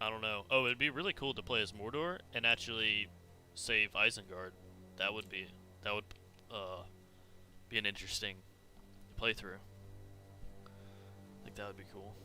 I don't know. Oh, it'd be really cool to play as Mordor and actually save Isengard. That would be an interesting playthrough. I think that would be cool.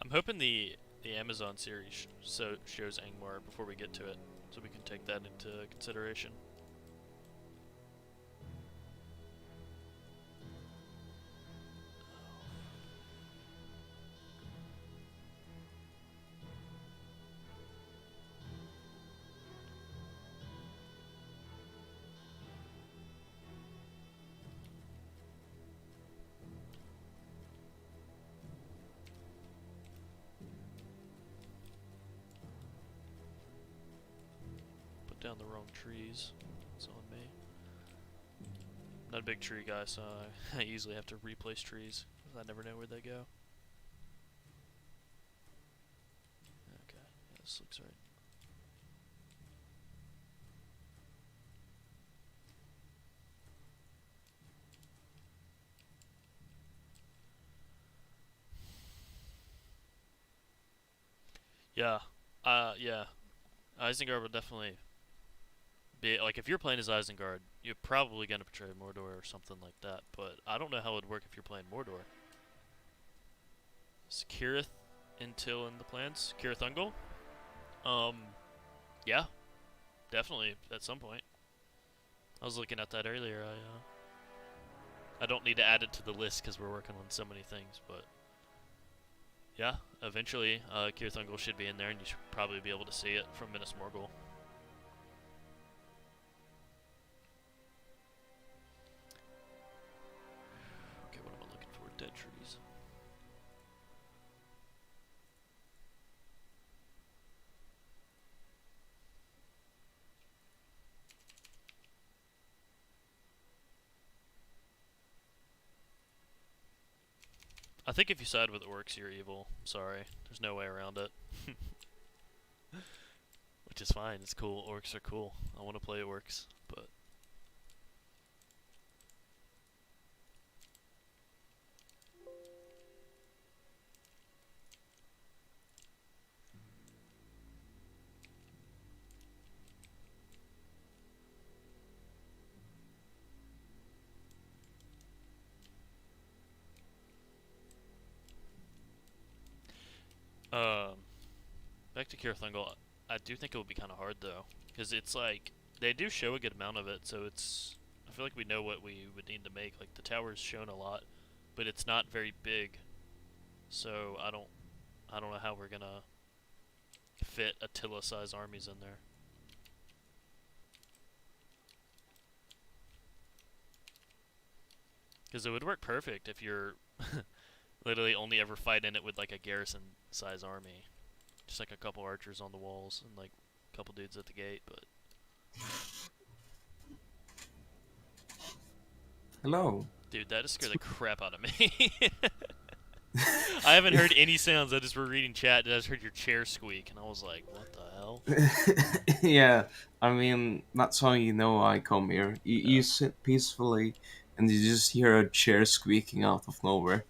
I'm hoping the Amazon series shows Angmar before we get to it, so we can take that into consideration. Down the wrong trees. It's on me. Not a big tree guy, so I usually have to replace trees because I never know where they go. Okay, yeah, this looks right. Yeah, yeah. Isengard would definitely be, like, if you're playing as Isengard, you're probably gonna portray Mordor or something like that, but I don't know how it would work if you're playing Mordor. Is Kirith Until in the plans? Kirith Ungol? Yeah, definitely at some point. I was looking at that earlier. I don't need to add it to the list because we're working on so many things, but yeah, eventually Kirith Ungol should be in there, and you should probably be able to see it from Minas Morgul. Okay, what am I looking for? Dead trees. I think if you side with orcs, you're evil. Sorry. There's no way around it. Which is fine. It's cool. Orcs are cool. I want to play orcs, but... back to Kirith Ungol, I do think it would be kind of hard, though. Because it's like, they do show a good amount of it, so it's... I feel like we know what we would need to make. Like, the tower's shown a lot, but it's not very big. So, I don't know how we're gonna fit Attila-size armies in there. Because it would work perfect if you're literally only ever fighting it with like a garrison-size army. Just like a couple archers on the walls and like a couple dudes at the gate, but... Hello. Dude, that just scared the crap out of me. I haven't heard any sounds. I just were reading chat and I just heard your chair squeak, and I was like, "What the hell?" Yeah, I mean, that's how you know I come here. You Yeah. sit peacefully and you just hear a chair squeaking out of nowhere.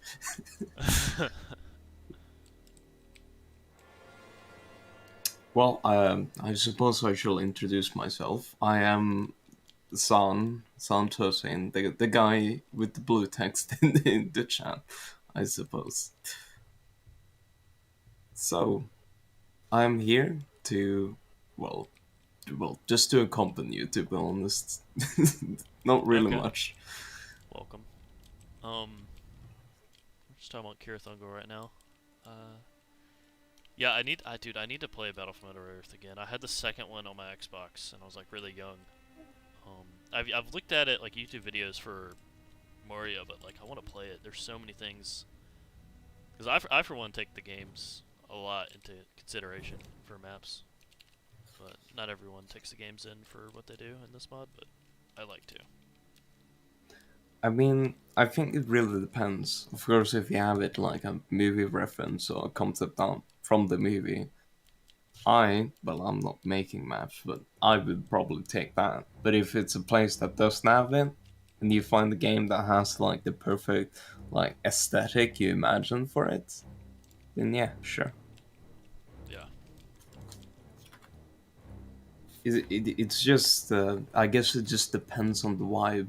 Well, I suppose I shall introduce myself. I am San Tosin, the guy with the blue text in the chat, I suppose. So, I'm here to, well, just to accompany you, to be honest. Not really Okay. much. Welcome. We're just talking about Kirathungo right now. Uh, yeah, dude, I need to play Battle for Middle Earth again. I had the second one on my Xbox, and I was like really young. I've looked at it like YouTube videos for Moria, but like I want to play it. There's so many things because I for one take the games a lot into consideration for maps, but not everyone takes the games in for what they do in this mod. But I like to. I mean, I think it really depends. Of course, if you have it like a movie reference or a concept art from the movie, well, I'm not making maps, but I would probably take that. But if it's a place that doesn't have it, and you find a game that has like the perfect like aesthetic you imagine for it, then yeah, sure. Yeah, It's just, I guess it just depends on the vibe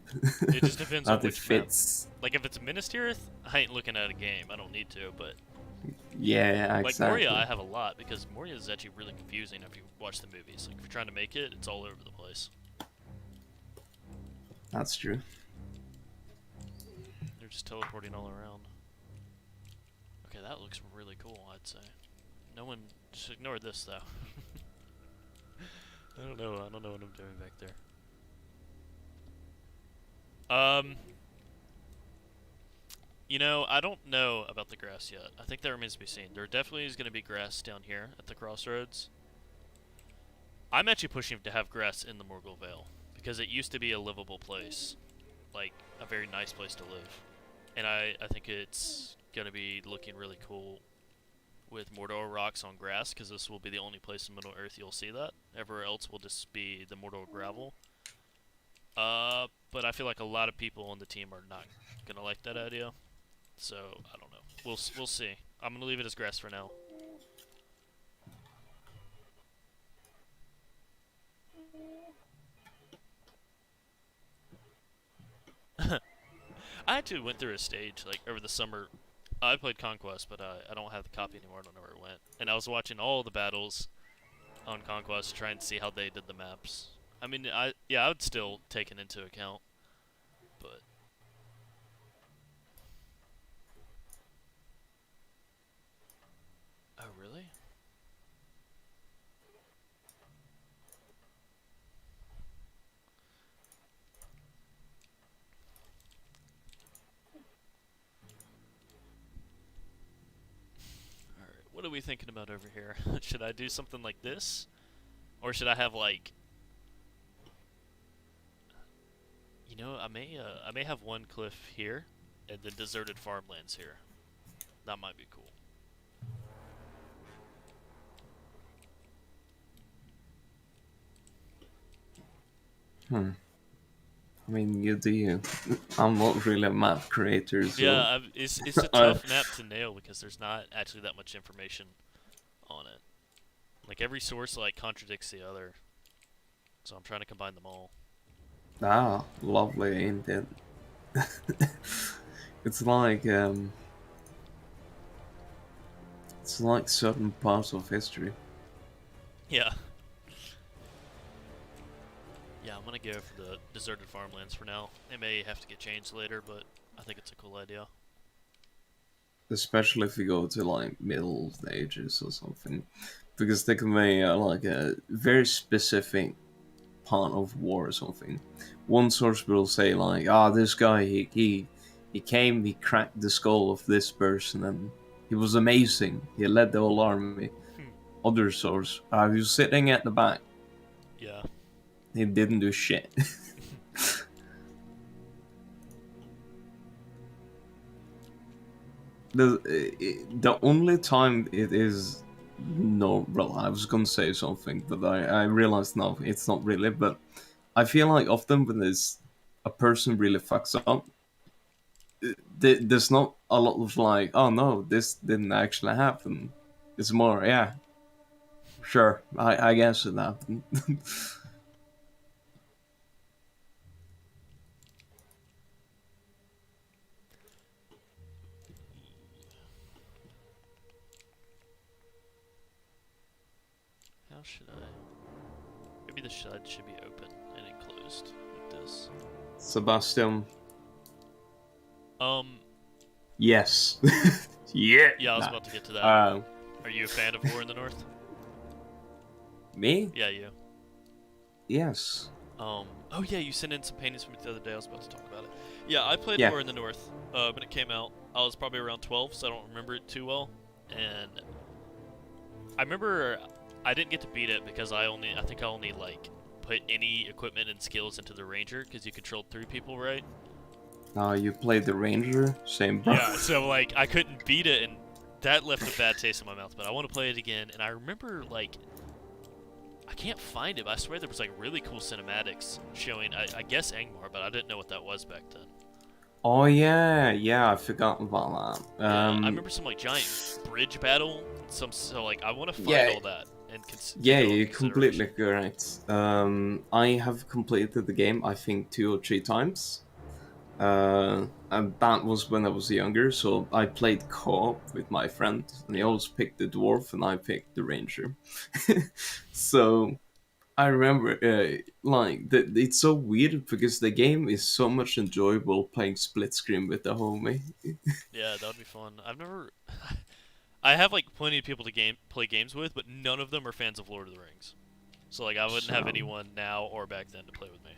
it just depends on that it which map. fits. Like if it's Minas Tirith, I ain't looking at a game. I don't need to. But Yeah, like Moria, exactly. I have a lot because Moria is actually really confusing if you watch the movies. Like if you're trying to make it, it's all over the place. That's true. They're just teleporting all around. Okay, that looks really cool, I'd say. No one just ignore this though. I don't know. I don't know what I'm doing back there. Um, I don't know about the grass yet. I think that remains to be seen. There definitely is going to be grass down here at the crossroads. I'm actually pushing to have grass in the Morgul Vale because it used to be a livable place, like a very nice place to live, and I think it's going to be looking really cool with Mordor rocks on grass because this will be the only place in Middle Earth you'll see that. Everywhere else will just be the Mordor gravel. But I feel like a lot of people on the team are not gonna like that idea. So I don't know. We'll see. I'm gonna leave it as grass for now. I actually went through a stage like over the summer. I played Conquest, but I don't have the copy anymore. I don't know where it went. And I was watching all the battles on Conquest, trying to see how they did the maps. I mean, I would still take it into account, but oh really? All right, what are we thinking about over here? Should I do something like this, or should I have like, I may have one cliff here, and then deserted farmlands here. That might be cool. Hmm. I mean, you do you. I'm not really a map creator, Yeah, so it's a I, tough map to nail because there's not actually that much information on it. Like every source like contradicts the other, so I'm trying to combine them all. lovely, ain't it? It's like it's like certain parts of history. Yeah, yeah, I'm gonna go for the deserted farmlands for now. It may have to get changed later, but I think it's a cool idea. Especially if you go to like Middle Ages or something, because they convey like a very specific part of war or something. One source will say like, this guy he came, he cracked the skull of this person, and he was amazing. He led the whole army. Hmm. Other source, he was sitting at the back. Yeah. He didn't do shit. the only time it is no, well, I was gonna say something, but I realized no, it's not really. But I feel like often when there's a person really fucks up, there's not a lot of like, oh no, this didn't actually happen. It's more, yeah, sure, I guess it happened. How should I? Maybe the shed should be open and enclosed like this. Sebastian, Um, yes, yeah. yeah, I was Nah. about to get to that. Uh, Are you a fan of War in the North? Me? Yeah, you. Yes. Oh yeah, you sent in some paintings from me the other day. I was about to talk about it. Yeah, I played Yeah. War in the North when it came out. I was probably around 12, so I don't remember it too well. And I remember I didn't get to beat it because I think I only like put any equipment and skills into the Ranger because you controlled 3 people, right? You played the Ranger? Same, bro. Yeah, so like I couldn't beat it, and that left a bad taste in my mouth. But I want to play it again, and I remember like I can't find it, but I swear there was like really cool cinematics showing I guess Angmar, but I didn't know what that was back then. Oh yeah, I forgot about that. Yeah, I remember some like giant bridge battle, so like I want to find Yeah, all that and yeah, take it all into you're completely consideration. correct. I have completed the game, I think 2 or 3 times. And that was when I was younger, so I played co-op with my friend, and he Yeah. always picked the dwarf, and I picked the ranger. So I remember, it's so weird because the game is so much enjoyable playing split screen with the homie. Yeah, that would be fun. I've never. I have like plenty of people to play games with, but none of them are fans of Lord of the Rings. So like I wouldn't have So, anyone now or back then to play with me.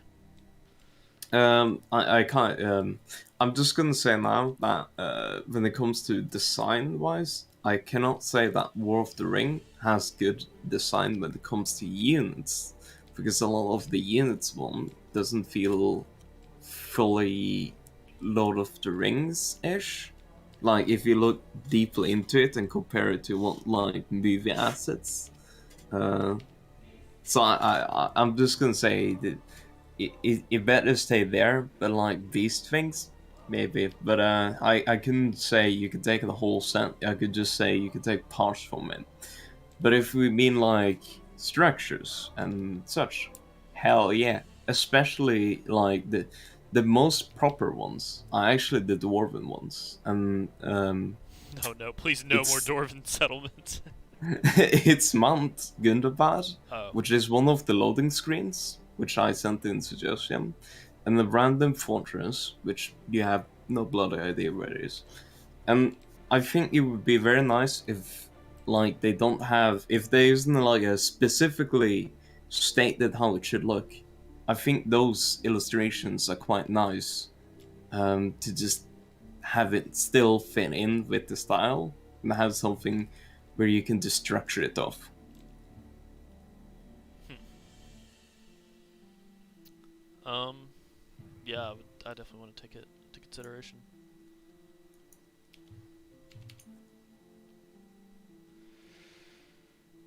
I can't. I'm just gonna say now that when it comes to design wise, I cannot say that War of the Ring has good design when it comes to units, because a lot of the units one doesn't feel fully Lord of the Rings ish. Like if you look deeply into it and compare it to what like movie assets. Uh, so I'm just gonna say that it better stay there, but like these things, maybe. But I couldn't say you could take the whole set. I could just say you could take parts from it. But if we mean like structures and such, hell yeah. Especially like the most proper ones are actually the dwarven ones, and No, no, please no more it's dwarven settlements. it's Mount Gundabad, Oh, which is one of the loading screens, which I sent in suggestion, and the random fortress, which you have no bloody idea where it is. And I think it would be very nice if, like, they don't have, if there isn't like a specifically stated how it should look. I think those illustrations are quite nice, to just have it still fit in with the style and have something where you can just structure it off. um, yeah, I definitely want to take it into consideration.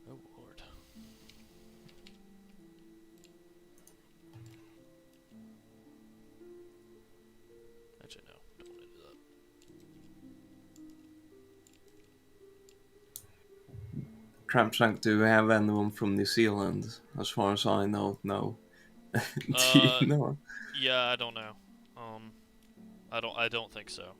Oh lord. Actually, no, don't want to do that. TheCrapshack, do we have anyone from New Zealand? As far as I know, no. Do you know? Yeah, I don't know. Um, I don't think so.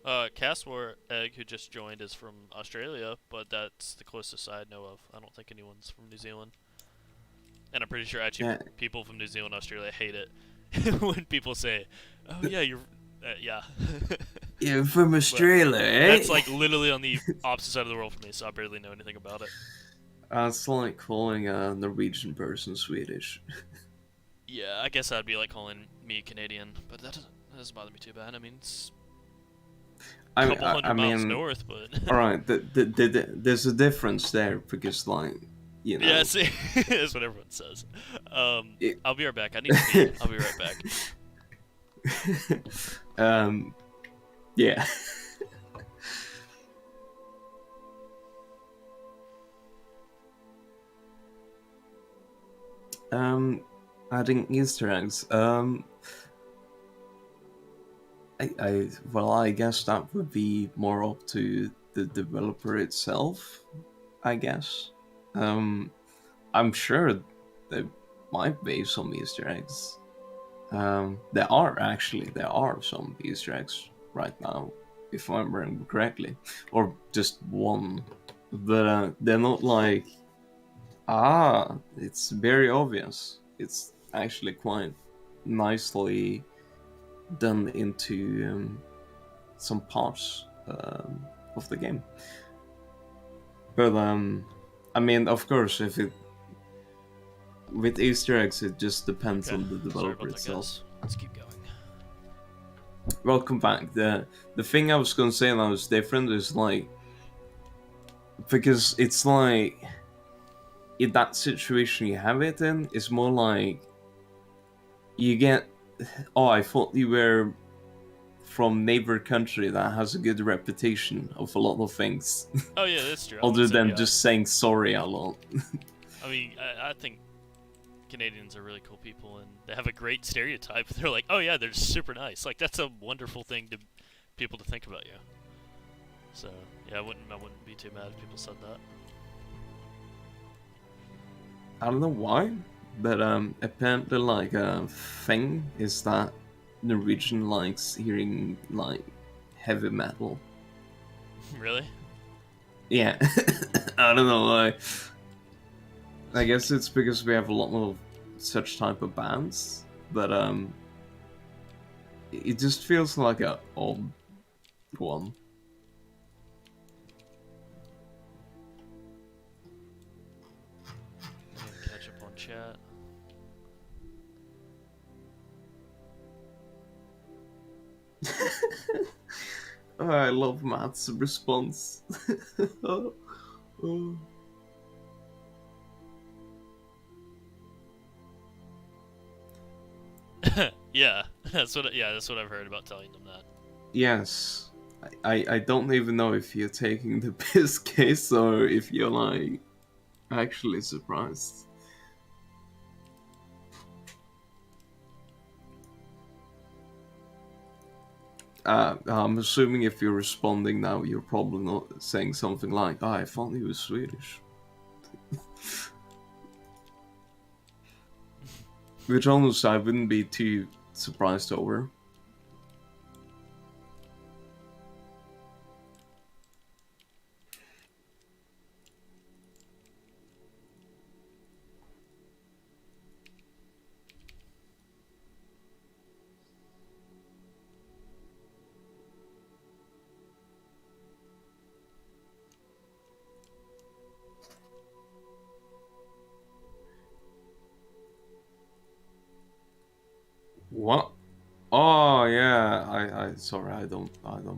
Castwar Egg, who just joined, is from Australia, but that's the closest I know of. I don't think anyone's from New Zealand. And I'm pretty sure actually Yeah, people from New Zealand, Australia hate it when people say, "Oh yeah, you're, yeah." you're from But Australia, that's eh? like literally on the opposite side of the world for me, so I barely know anything about it. It's like calling a Norwegian person Swedish. Yeah, I guess that'd be like calling me Canadian, but that doesn't bother me too bad. I mean, it's a couple I hundred miles mean, north, but alright, there's a difference there because, like, you yeah, know, see, that's what everyone says. it, I'll be right back. I need to pee. I'll be right back. yeah. Um, Adding Easter eggs. I guess that would be more up to the developer itself. I guess. Um, I'm sure there might be some Easter eggs. There are some Easter eggs right now, if I remember correctly, or just one, but they're not like it's very obvious. It's actually quite nicely done into some parts of the game. But I mean, of course, if it with Easter eggs, it just depends Okay, on the sorry developer about that, itself. guys. Let's keep going. Welcome back. The thing I was gonna say that was different is like because it's like in that situation you have it in, it's more like you get I thought you were from neighbor country that has a good reputation of a lot of things. Oh yeah, that's true. I would Other say, than yeah. just saying sorry a lot. I mean, I think Canadians are really cool people, and they have a great stereotype. They're like, oh yeah, they're super nice. Like that's a wonderful thing to people to think about you. So yeah, I wouldn't be too mad if people said that. I don't know why, but apparently like a thing is that Norwegian likes hearing like heavy metal. Really? Yeah, I don't know why. I guess it's because we have a lot of such type of bands, but it just feels like a odd one. I'm gonna catch up on chat. Oh, I love Matt's response. Oh, oh. Yeah, that's what I've heard about telling them that. Yes, I don't even know if you're taking the piss case or if you're like actually surprised. I'm assuming if you're responding now, you're probably not saying something like, I thought he was Swedish. Which almost I wouldn't be too surprised over. What? Oh yeah, I sorry, I don't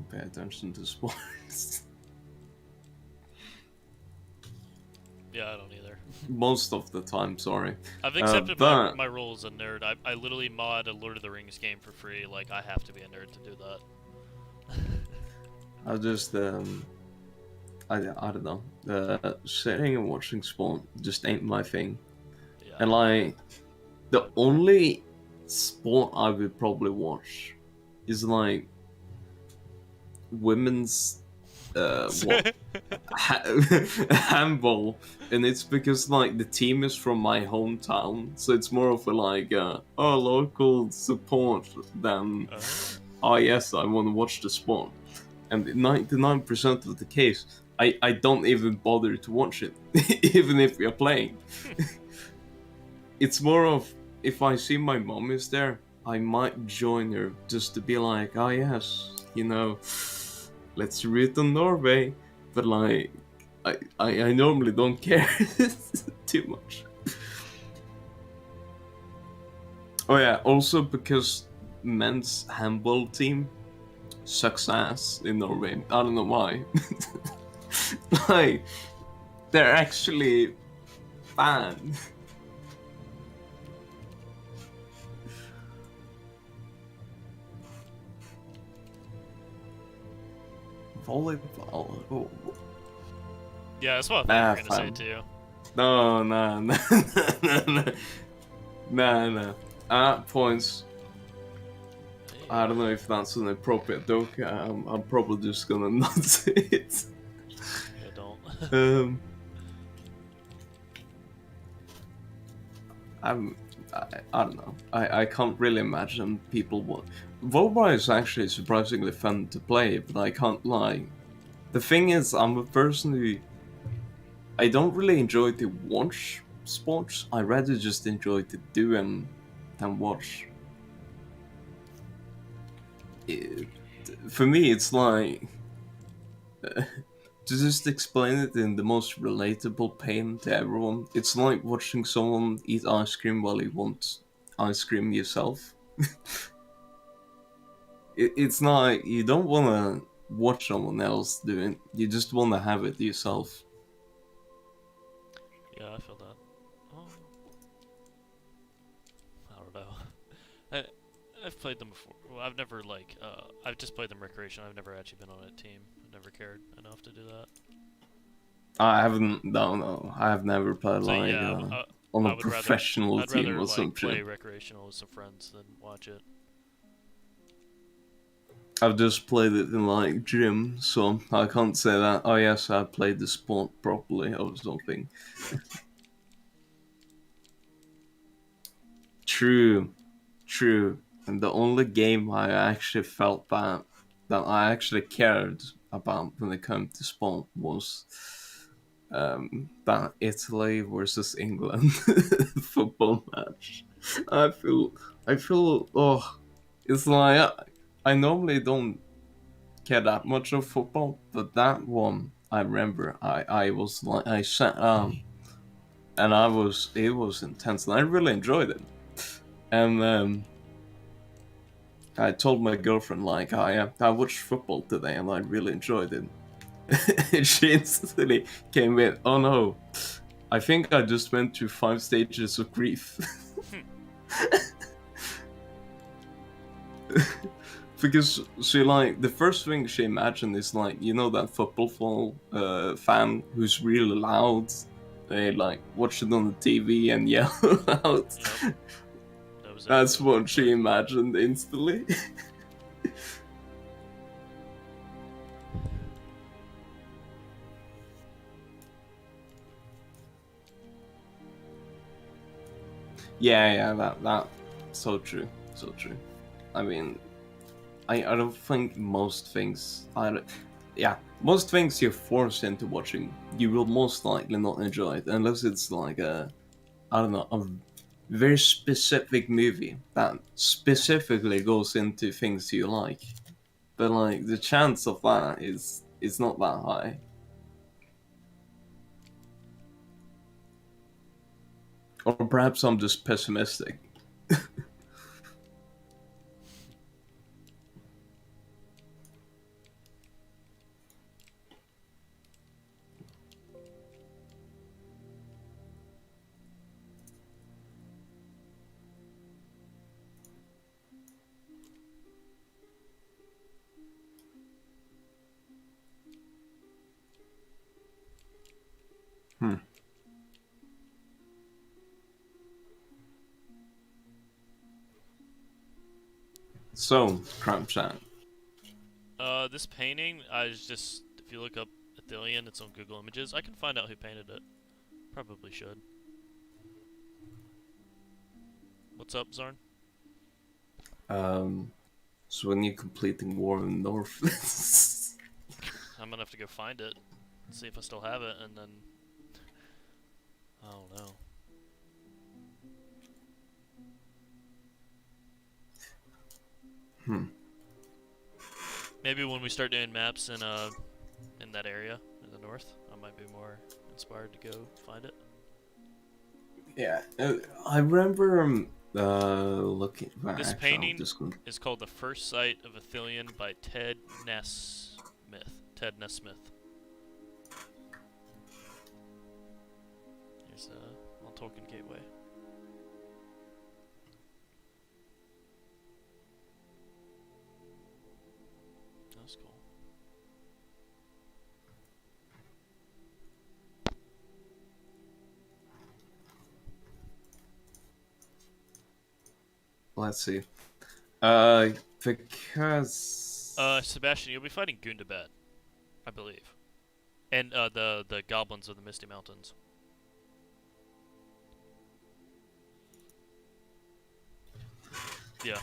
pay attention to sports. Yeah, I don't either. Most of the time, sorry. I've accepted But my role as a nerd. I literally mod a Lord of the Rings game for free. Like I have to be a nerd to do that. I just I don't know. Sitting and watching sport just ain't my thing. Yeah. And like the only sport I would probably watch is like women's what handball, and it's because like the team is from my hometown, so it's more of a like local support than oh yes, I want to watch the sport. And 99% of the case, I don't even bother to watch it, even if we are playing. It's more of if I see my mom is there, I might join her just to be like, oh yes, you know, let's root on Norway. But like, I normally don't care too much. Oh yeah, also because men's handball team sucks ass in Norway. I don't know why. Like, they're actually banned. Volleyball. Oh. Yeah, that's what I thought you were gonna say too. No. Nah. Points. I don't know if that's an appropriate joke. I'm probably just gonna not say it. Yeah, don't. Um, I'm, I don't know. I can't really imagine people want. Volleyball is actually surprisingly fun to play, but I can't lie. The thing is, I'm a person who I don't really enjoy to watch sports. I rather just enjoy to do them than watch. It, for me, it's like to just explain it in the most relatable pain to everyone. It's like watching someone eat ice cream while you want ice cream yourself. It's not you don't want to watch someone else do it. You just want to have it yourself. Yeah, I feel that. Oh, I don't know. I, I've played them before. Well, I've never like. I've just played them recreation. I've never actually been on a team. I've never cared enough to do that. I haven't. No. I have never played So like yeah, on a I would rather. professional I'd team rather or like some play shit. recreational with some friends than watch it. I've just played it in like gym, so I can't say that. Oh yes, I played the sport properly or something. True, true. And the only game I actually felt that I actually cared about when it came to sport was that Italy versus England football match. I feel oh, it's like I normally don't care that much of football, but that one I remember I was like I sat down and it was intense and I really enjoyed it. And I told my girlfriend like I watched football today and I really enjoyed it. And she instantly came in. Oh no, I think I just went through 5 stages of grief. Because she like the first thing she imagined is like that football fan who's really loud. They like watch it on the TV and yell out. Yep, that was That's exactly what what it looked she like. imagined instantly. Yeah, that so true, so true. I mean, I don't think most things most things you're forced into watching, you will most likely not enjoy it unless it's like I don't know, a very specific movie that specifically goes into things you like. But like the chance of that is not that high. Or perhaps I'm just pessimistic. Hmm. So, TheCrapshack. This painting, I was just if you look up Attila, it's on Google Images. I can find out who painted it. Probably should. What's up, Zarn? So when you're completing War in the North. I'm gonna have to go find it, see if I still have it, and then I don't know. Hmm. Maybe when we start doing maps in that area in the north, I might be more inspired to go find it. Yeah, I remember looking. Well, This actually, I'm painting just going. is called "The First Sight of Athelion" by Ted Nesmith. Ted Nesmith. Here's on Tolkien Gateway. That's cool. let's see. Because Sebastian, you'll be fighting Gundabad, I believe, and the goblins of the Misty Mountains. Yeah,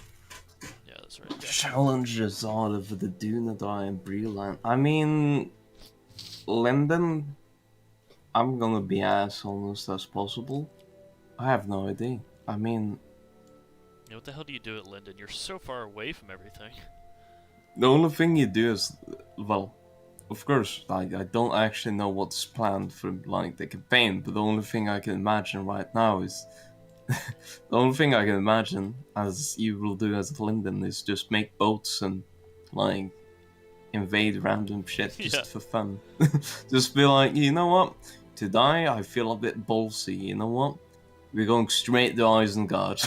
yeah, that's right. Yeah. challenges out of the Dunedain and Breland. I mean, Linden, I'm gonna be as honest as possible. I have no idea. I mean, You know, what the hell do you do at Linden? You're so far away from everything. the only thing you do is, well, of course, I don't actually know what's planned for like the campaign, but the only thing I can imagine right now is the only thing I can imagine as you will do as Linden is just make boats and like invade random shit Yeah. just for fun. Just be like, you know what? Today I feel a bit ballsy. You know what? We're going straight to Isengard.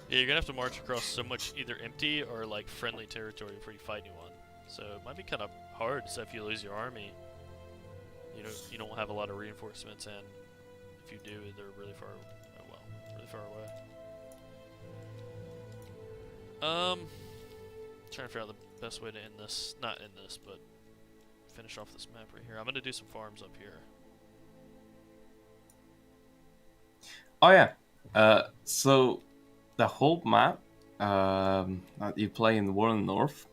Yeah, you're gonna have to march across so much either empty or like friendly territory before you fight anyone. So it might be kind of hard. So if you lose your army, you don't have a lot of reinforcements, and if you do, they're really far. Oh well, really far away. Trying to figure out the best way to end this. Not end this, but finish off this map right here. I'm gonna do some farms up here. Oh yeah. So the whole map that you play in War in the North,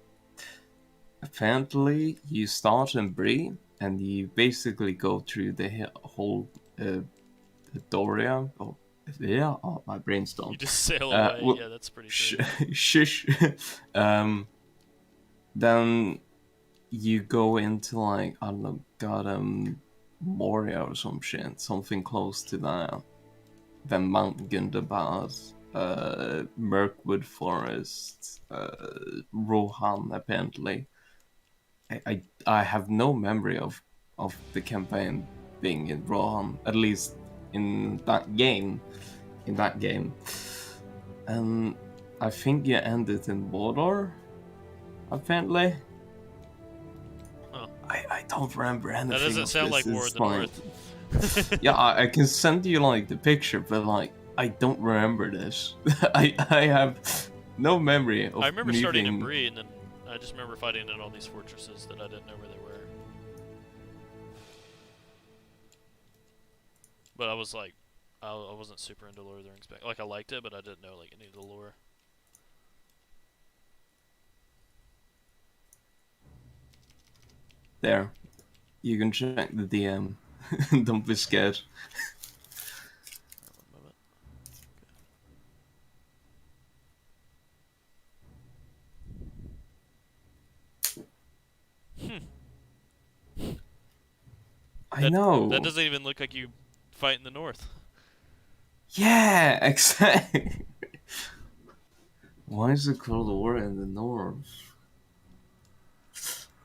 apparently you start in Bree and you basically go through the whole Doria. Oh, yeah. Oh, my brain's done. You just sail away. Well, Yeah, that's pretty true. shush. Then you go into like I don't know, Moria or some shit, something close to that. Then Mount Gundabad, Mirkwood Forest, Rohan apparently. I have no memory of the campaign being in Rohan, at least in that game. And I think you ended in Mordor, apparently. Huh. I don't remember anything. That doesn't of sound this. like War in It's the North. Yeah, I can send you like the picture, but like I don't remember this. I have no memory of I remember me starting in being... Bree, and then I just remember fighting in all these fortresses that I didn't know where they were. But I was like, I wasn't super into Lord of the Rings back. Like I liked it, but I didn't know like any of the lore. There. You can check the DM. Don't be scared. One moment. I know. That doesn't even look like you fight in the north. Yeah, exactly. Why is it called War in the North?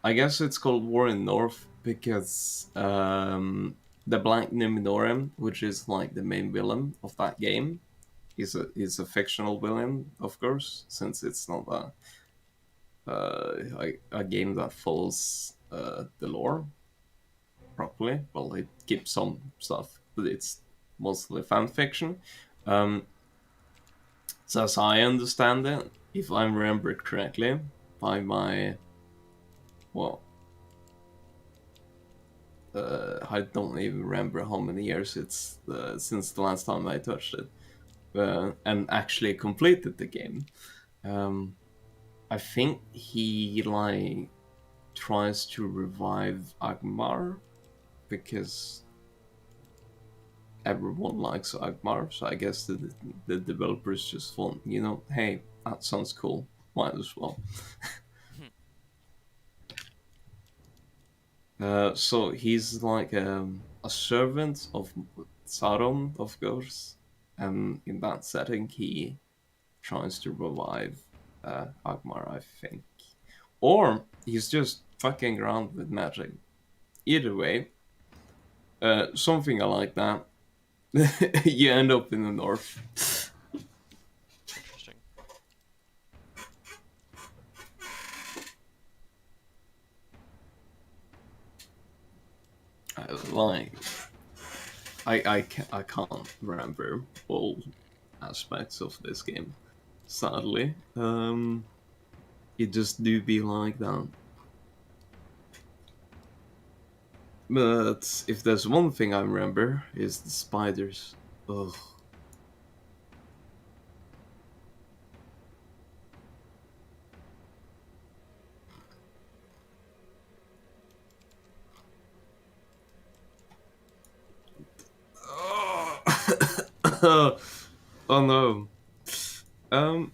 I guess it's called War in the North because the Black Numenorean, which is like the main villain of that game, is a fictional villain, of course, since it's not a game that follows the lore properly. Well, it keeps some stuff, but it's mostly fan fiction. Um, so as I understand it, if I remember correctly, by my well, I don't even remember how many years it's since the last time I touched it, and actually completed the game. I think he like tries to revive Agmar because everyone likes Agmar, so I guess the developers just want, hey, that sounds cool, might as well. So he's like a servant of Sauron, of course, and in that setting he tries to revive Agmar, I think. Or he's just fucking around with magic. Either way, something like that. You end up in the north. Interesting. Like, I can't remember all aspects of this game. sadly. It just do be like that. But if there's one thing I remember, is the spiders. Ugh. Oh no. Um,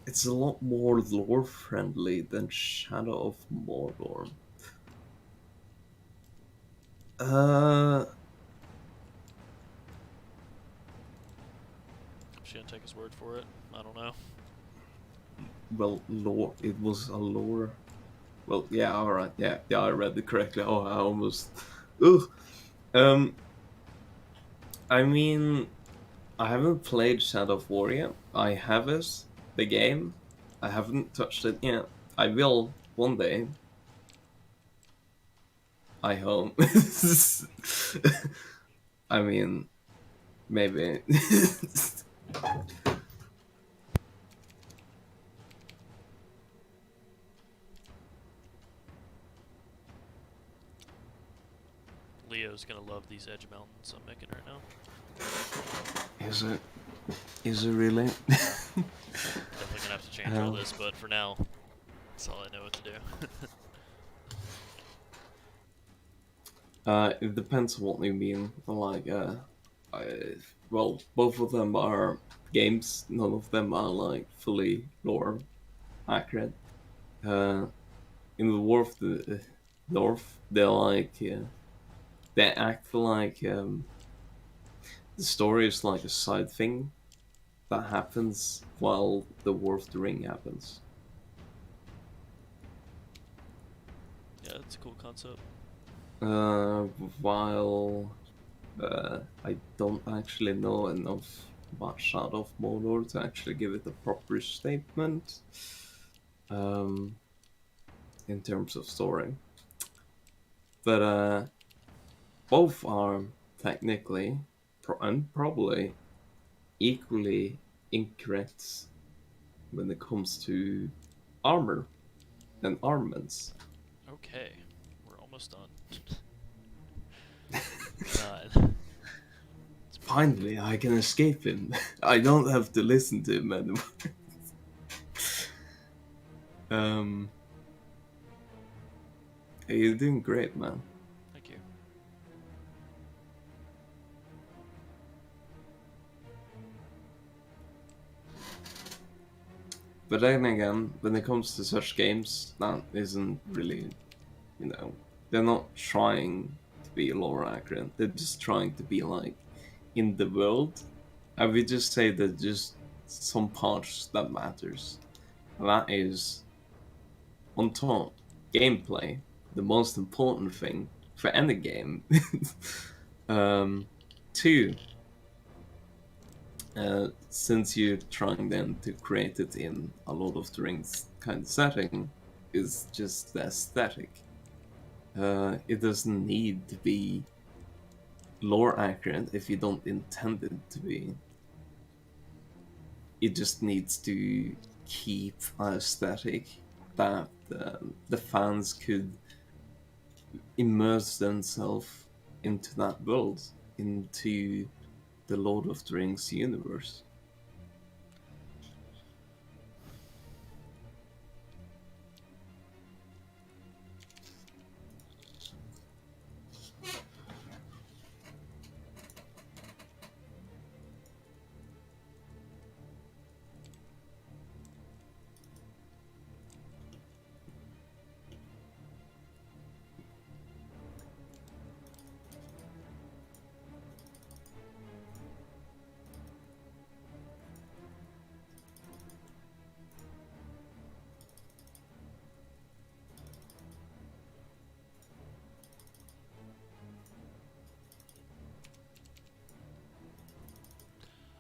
it's a lot more lore friendly than Shadow of Mordor. Uh, I'm just gonna take his word for it. I don't know. well, lore. It was a lore. Well, yeah, all right, yeah, I read it correctly. Oh, I almost. Ugh. Um, I mean, I haven't played Shadow of War yet. I have it, the game. I haven't touched it yet. I will one day. I hope. I mean, maybe. Leo's gonna love these edge mountains I'm making right now. Is it? Is it really? Definitely gonna have to change all Um, this, but for now, that's all I know what to do. It depends on what you mean. Like, well, both of them are games. None of them are like fully lore accurate. Uh, in the War of the North, they're like they act like the story is like a side thing that happens while the War of the Ring happens. Yeah, that's a cool concept. Uh, while I don't actually know enough about Shadow of Mordor to actually give it a proper statement um, in terms of story. But both are technically and probably equally incorrect when it comes to armor and armaments. Okay, we're almost done. God. Finally, I can escape him. I don't have to listen to him anymore. um, hey, you're doing great, man. Thank you. But then again, when it comes to such games, that isn't really, you know, they're not trying to be lore accurate. They're just trying to be like in the world. I would just say that just some parts that matters. And that is on top gameplay, the most important thing for any game. um, two, since you're trying then to create it in a Lord of the Rings kind of setting, is just the aesthetic. It doesn't need to be lore accurate if you don't intend it to be. It just needs to keep an aesthetic that the fans could immerse themselves into that world, into the Lord of the Rings universe.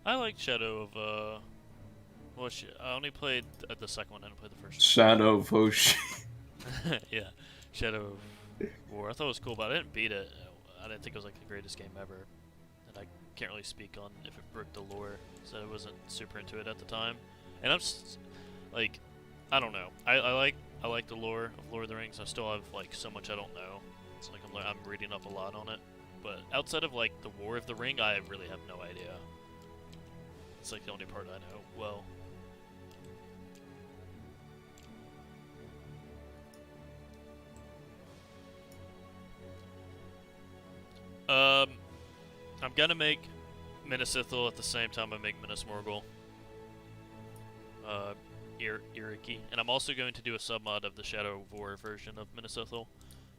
I like Shadow of, well, I only played the second one, I didn't play the first Shadow of Ocean. one. Yeah, Shadow of War. I thought it was cool, but I didn't beat it. I didn't think it was like the greatest game ever. And I can't really speak on if it broke the lore, so I wasn't super into it at the time. And I'm just, like, I don't know. I like the lore of Lord of the Rings. I still have like so much I don't know. It's like I'm reading up a lot on it. But outside of like the War of the Ring, I really have no idea. It's like the only part I know well. I'm gonna make Minas Ithil at the same time I make Minas Morgul. Iriki. And I'm also going to do a submod of the Shadow of War version of Minas Ithil,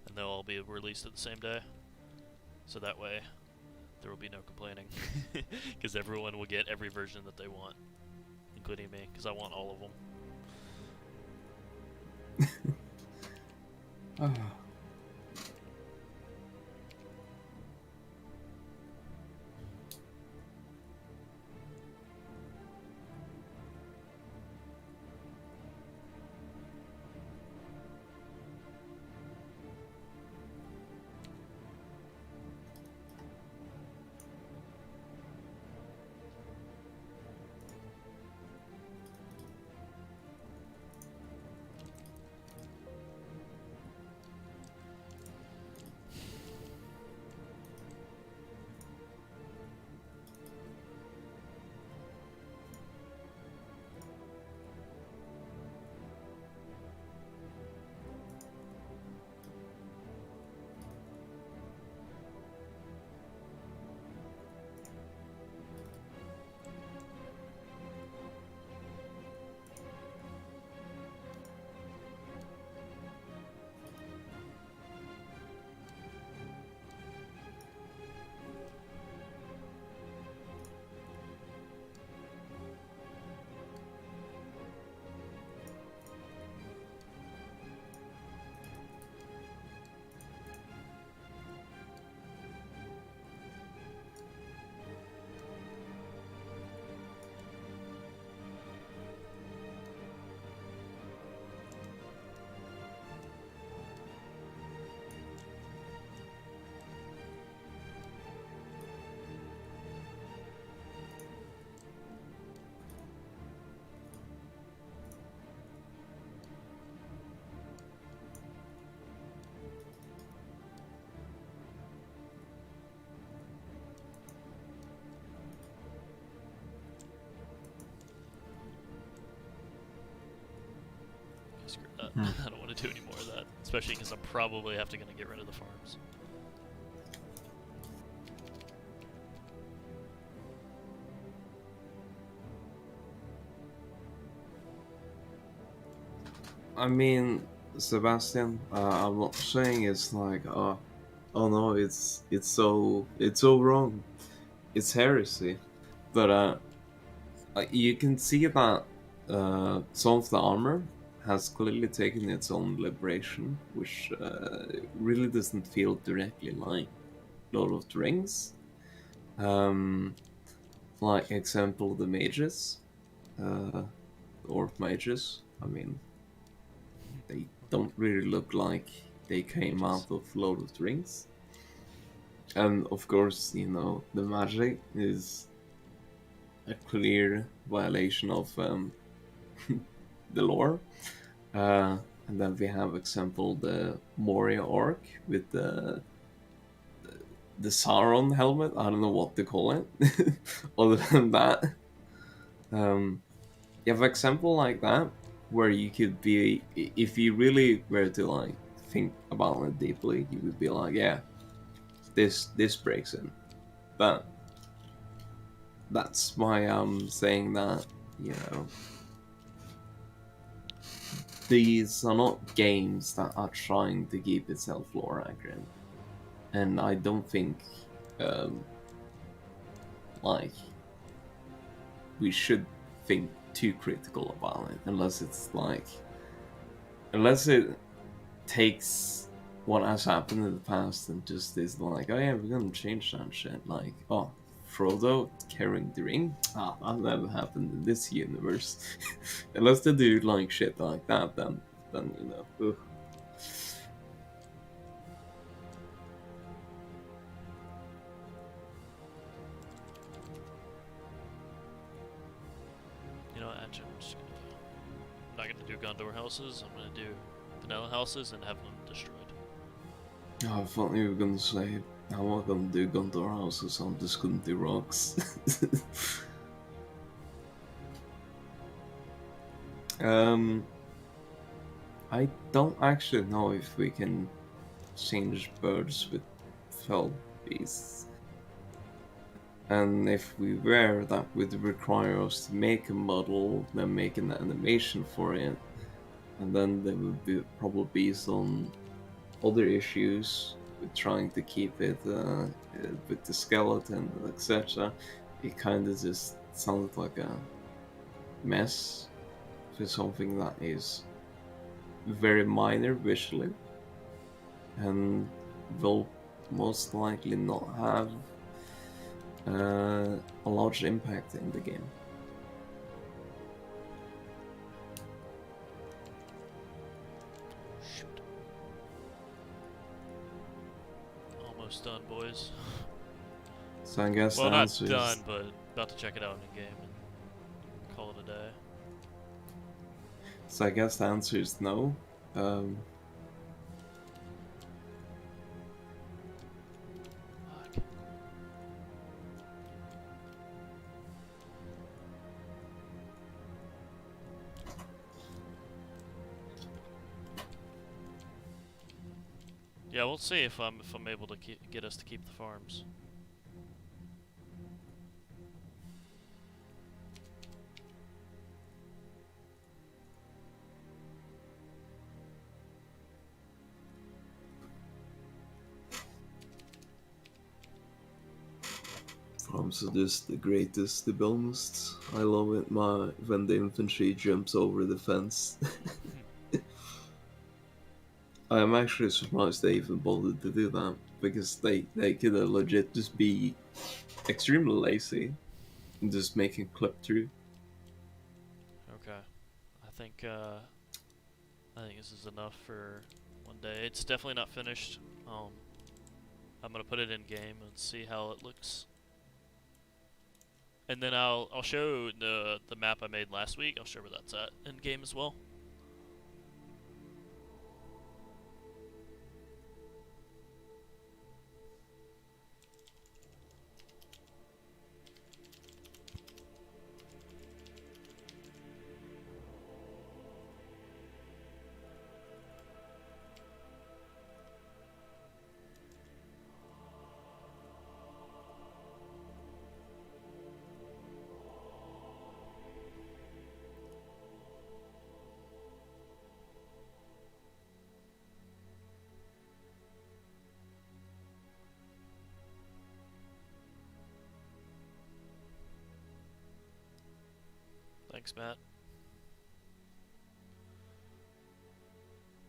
and they'll all be released at the same day. So that way, there will be no complaining, because everyone will get every version that they want, including me, because I want all of them. Screw that. I don't want to do any more of that, especially because I'm probably going to get rid of the farms. I mean, Sebastian, I'm not saying it's like, oh no, it's so wrong, it's heresy, but you can see that some of the armor has clearly taken its own liberation, which really doesn't feel directly like Lord of the Rings. Like example, the mages, orc mages. I mean, they don't really look like they came out of Lord of the Rings. And of course, you know, the magic is a clear violation of the lore. And then we have example the Moria orc with the Sauron helmet. I don't know what to call it. Other than that, you have example like that where you could be, if you really were to like think about it deeply, you would be like, yeah, this breaks in. But that's why I'm saying that, you know, these are not games that are trying to keep itself lore accurate, and I don't think like we should think too critical about it unless it takes what has happened in the past and just is like, oh yeah, we're gonna change that shit. Like, oh, Frodo carrying the ring? Ah, that never happened in this universe. Unless they do like shit like that, then you know. Ugh. imagine. I'm not gonna do Gondor houses. I'm gonna do vanilla houses and have them destroyed. Oh, I thought you were gonna say, I'm not gonna do Gondor houses, I'm just gonna do rocks. um, I don't actually know if we can change birds with fell beasts. And if we were, that would require us to make a model, then make an animation for it, and then there would be probably be some other issues with trying to keep it with the skeleton, etc. It kind of just sounded like a mess for something that is very minor visually and will most likely not have a large impact in the game. Shoot. Almost done, boys. So I guess Well, the not answer done, is... but about to check it out in game and call it a day. So I guess the answer is no. Fuck. Yeah, we'll see if I'm able to get us to keep the farms. Farms are just the greatest, to be honest. I love it when the infantry jumps over the fence. I'm actually surprised they even bothered to do that, because they could legit just be extremely lazy and just make a clip through. Okay. I think this is enough for one day. It's definitely not finished. I'm gonna put it in game and see how it looks. And then I'll show the map I made last week. I'll show where that's at in game as well. Thanks, Matt.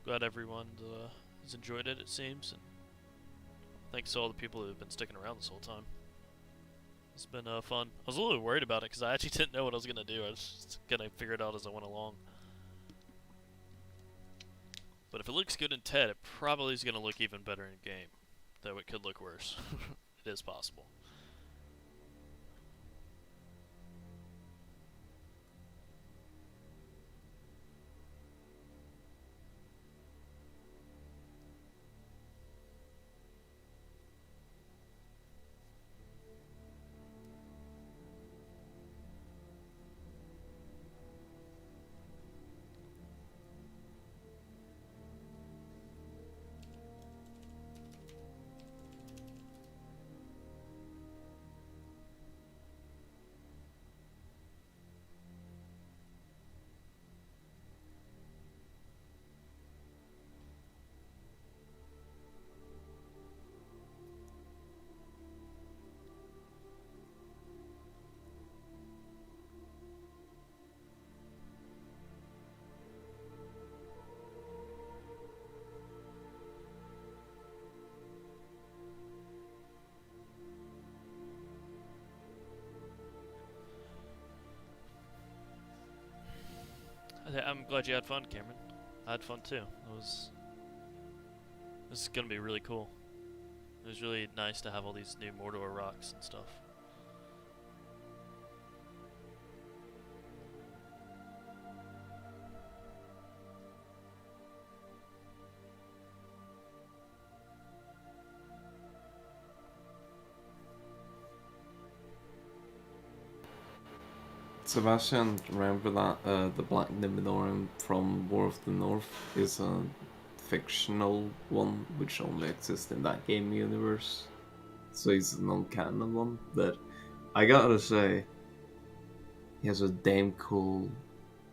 Glad everyone has enjoyed it, it seems, and thanks to all the people who have been sticking around this whole time. It's been fun. I was a little worried about it because I actually didn't know what I was gonna do. I was just gonna figure it out as I went along. But if it looks good in TED, it probably is gonna look even better in game. Though it could look worse. It is possible. I'm glad you had fun, Cameron. I had fun too. This is gonna be really cool. It was really nice to have all these new Mordor rocks and stuff. Sebastian, remember that the Black Niminoran from War of the North is a fictional one which only exists in that game universe. So he's a non-canon one, but I gotta say, he has a damn cool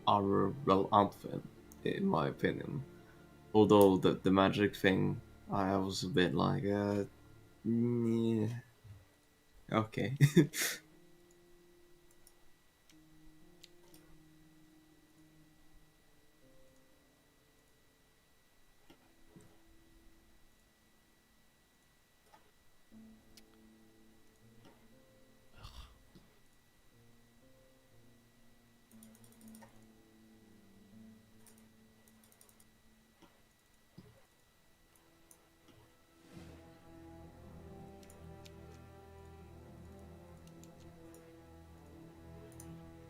armor, well, outfit, in my opinion. Although the magic thing, I was a bit like, yeah, okay.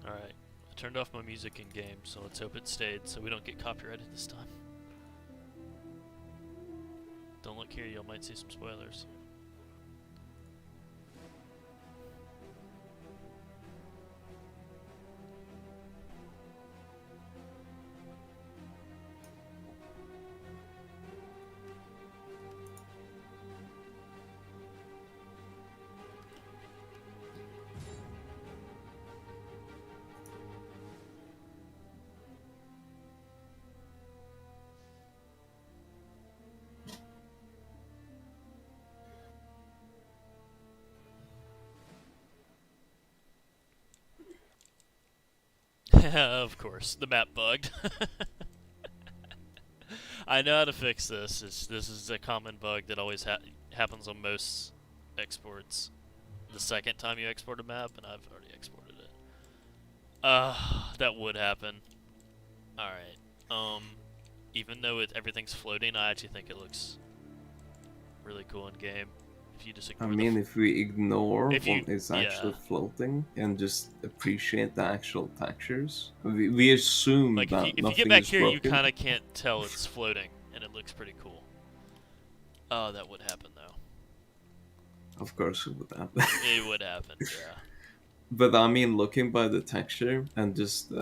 Alright, I turned off my music in game, so let's hope it stayed so we don't get copyrighted this time. Don't look here, y'all might see some spoilers. Of course, the map bugged. I know how to fix this. This is a common bug that always happens on most exports. The second time you export a map, and I've already exported it. That would happen. Alright. Even though everything's floating, I actually think it looks really cool in game. If you just I ignore mean, if we ignore if you- what is yeah. actually floating and just appreciate the actual textures, we assume Like, that if you nothing get back is here, you broken. kind of can't tell it's floating, and it looks pretty cool. Oh, that would happen, though. Of course it would happen. It would happen, yeah. But I mean, looking by the texture and just,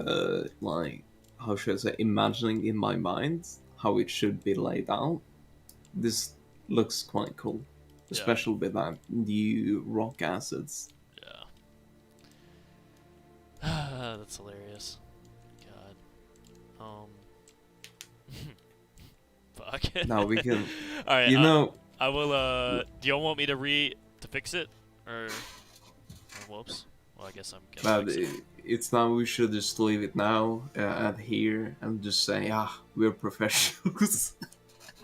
like, how should I say, imagining in my mind how it should be laid out, this looks quite cool. Yeah. Especially with that new rock acids. Yeah. That's hilarious. God. Fuck. Now we can, Alright, you know, I will, do y'all want me to fix it? Or whoops. Well, I guess I'm gonna that fix it. it's now we should just leave it now at here and just say, we're professionals.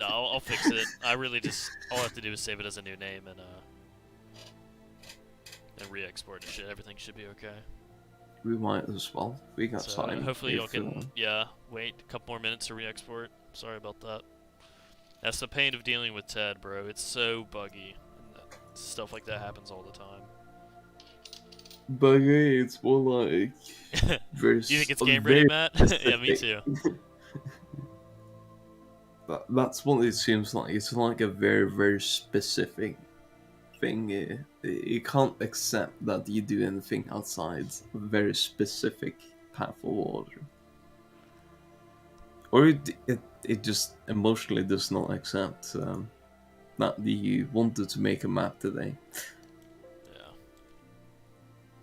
No, I'll fix it. I really just, all I have to do is save it as a new name and re-export and shit. Everything should be okay. We might as well. We got So time. hopefully y'all can, wait a couple more minutes to re-export. Sorry about that. That's the pain of dealing with Ted, bro. It's so buggy. And stuff like that happens all the time. Buggy, it's more like... Do you think it's game ready, Matt? Yeah, me too. That's what it seems like. It's like a very, very specific thing. You can't accept that you do anything outside a very specific path of water. Or it just emotionally does not accept that you wanted to make a map today. Yeah.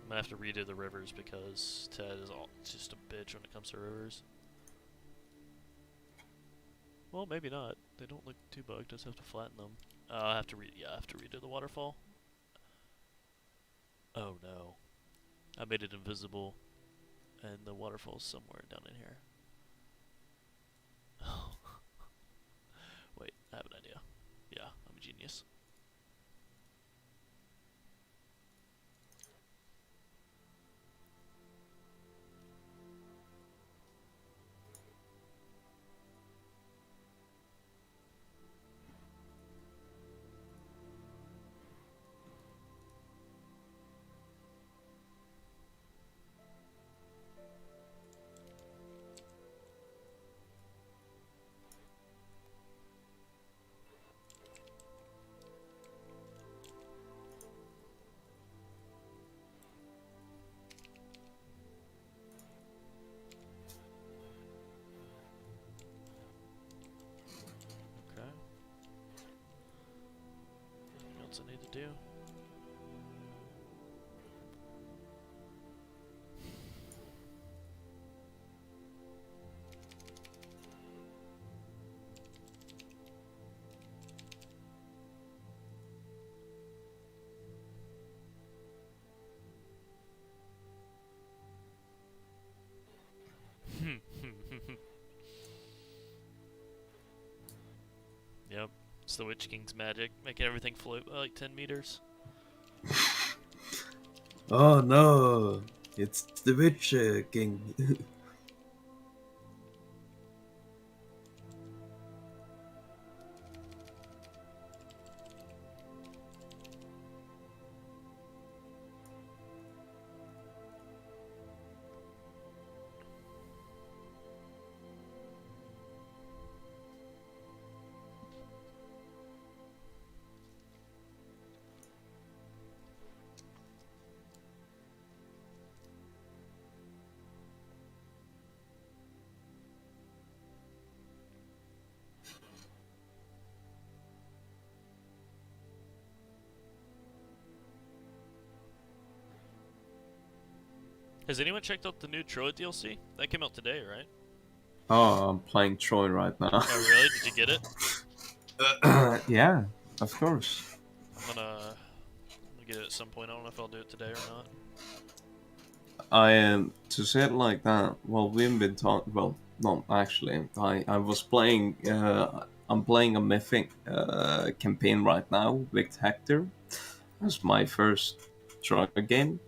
I'm gonna have to redo the rivers because Ted is just a bitch when it comes to rivers. Well, maybe not. They don't look too bugged. Just have to flatten them. I have to redo the waterfall. Oh no. I made it invisible, and the waterfall's somewhere down in here. Wait, I have an idea. Yeah, I'm a genius. else I need to do. Yep, it's the Witch King's magic, making everything float by like 10 meters. Oh no, it's the Witch King. Has anyone checked out the new Troy DLC? That came out today, right? Oh, I'm playing Troy right now. Oh, really? Did you get it? Yeah, of course. I'm gonna get it at some point. I don't know if I'll do it today or not. I am to say it like that. Well, we've been talking. Well, not actually. I was playing. I'm playing a mythic campaign right now with Hector. That's my first Troy game.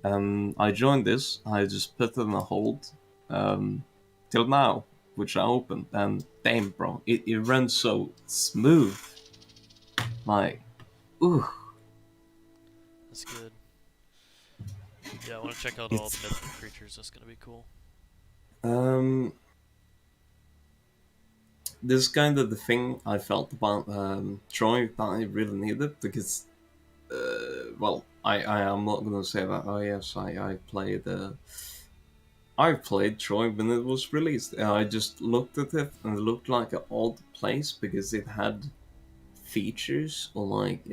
I joined this. I just put it on a hold till now, which I opened. And damn, bro, it runs so smooth. Like, ooh, That's good. Yeah, I want to check out all the it's mythic creatures. That's gonna be cool. um. This is kind of the thing I felt about Troy that I really needed because, well, I am not gonna say that. Oh yes, I played. I played Troy when it was released. I just looked at it and it looked like an odd place because it had features or like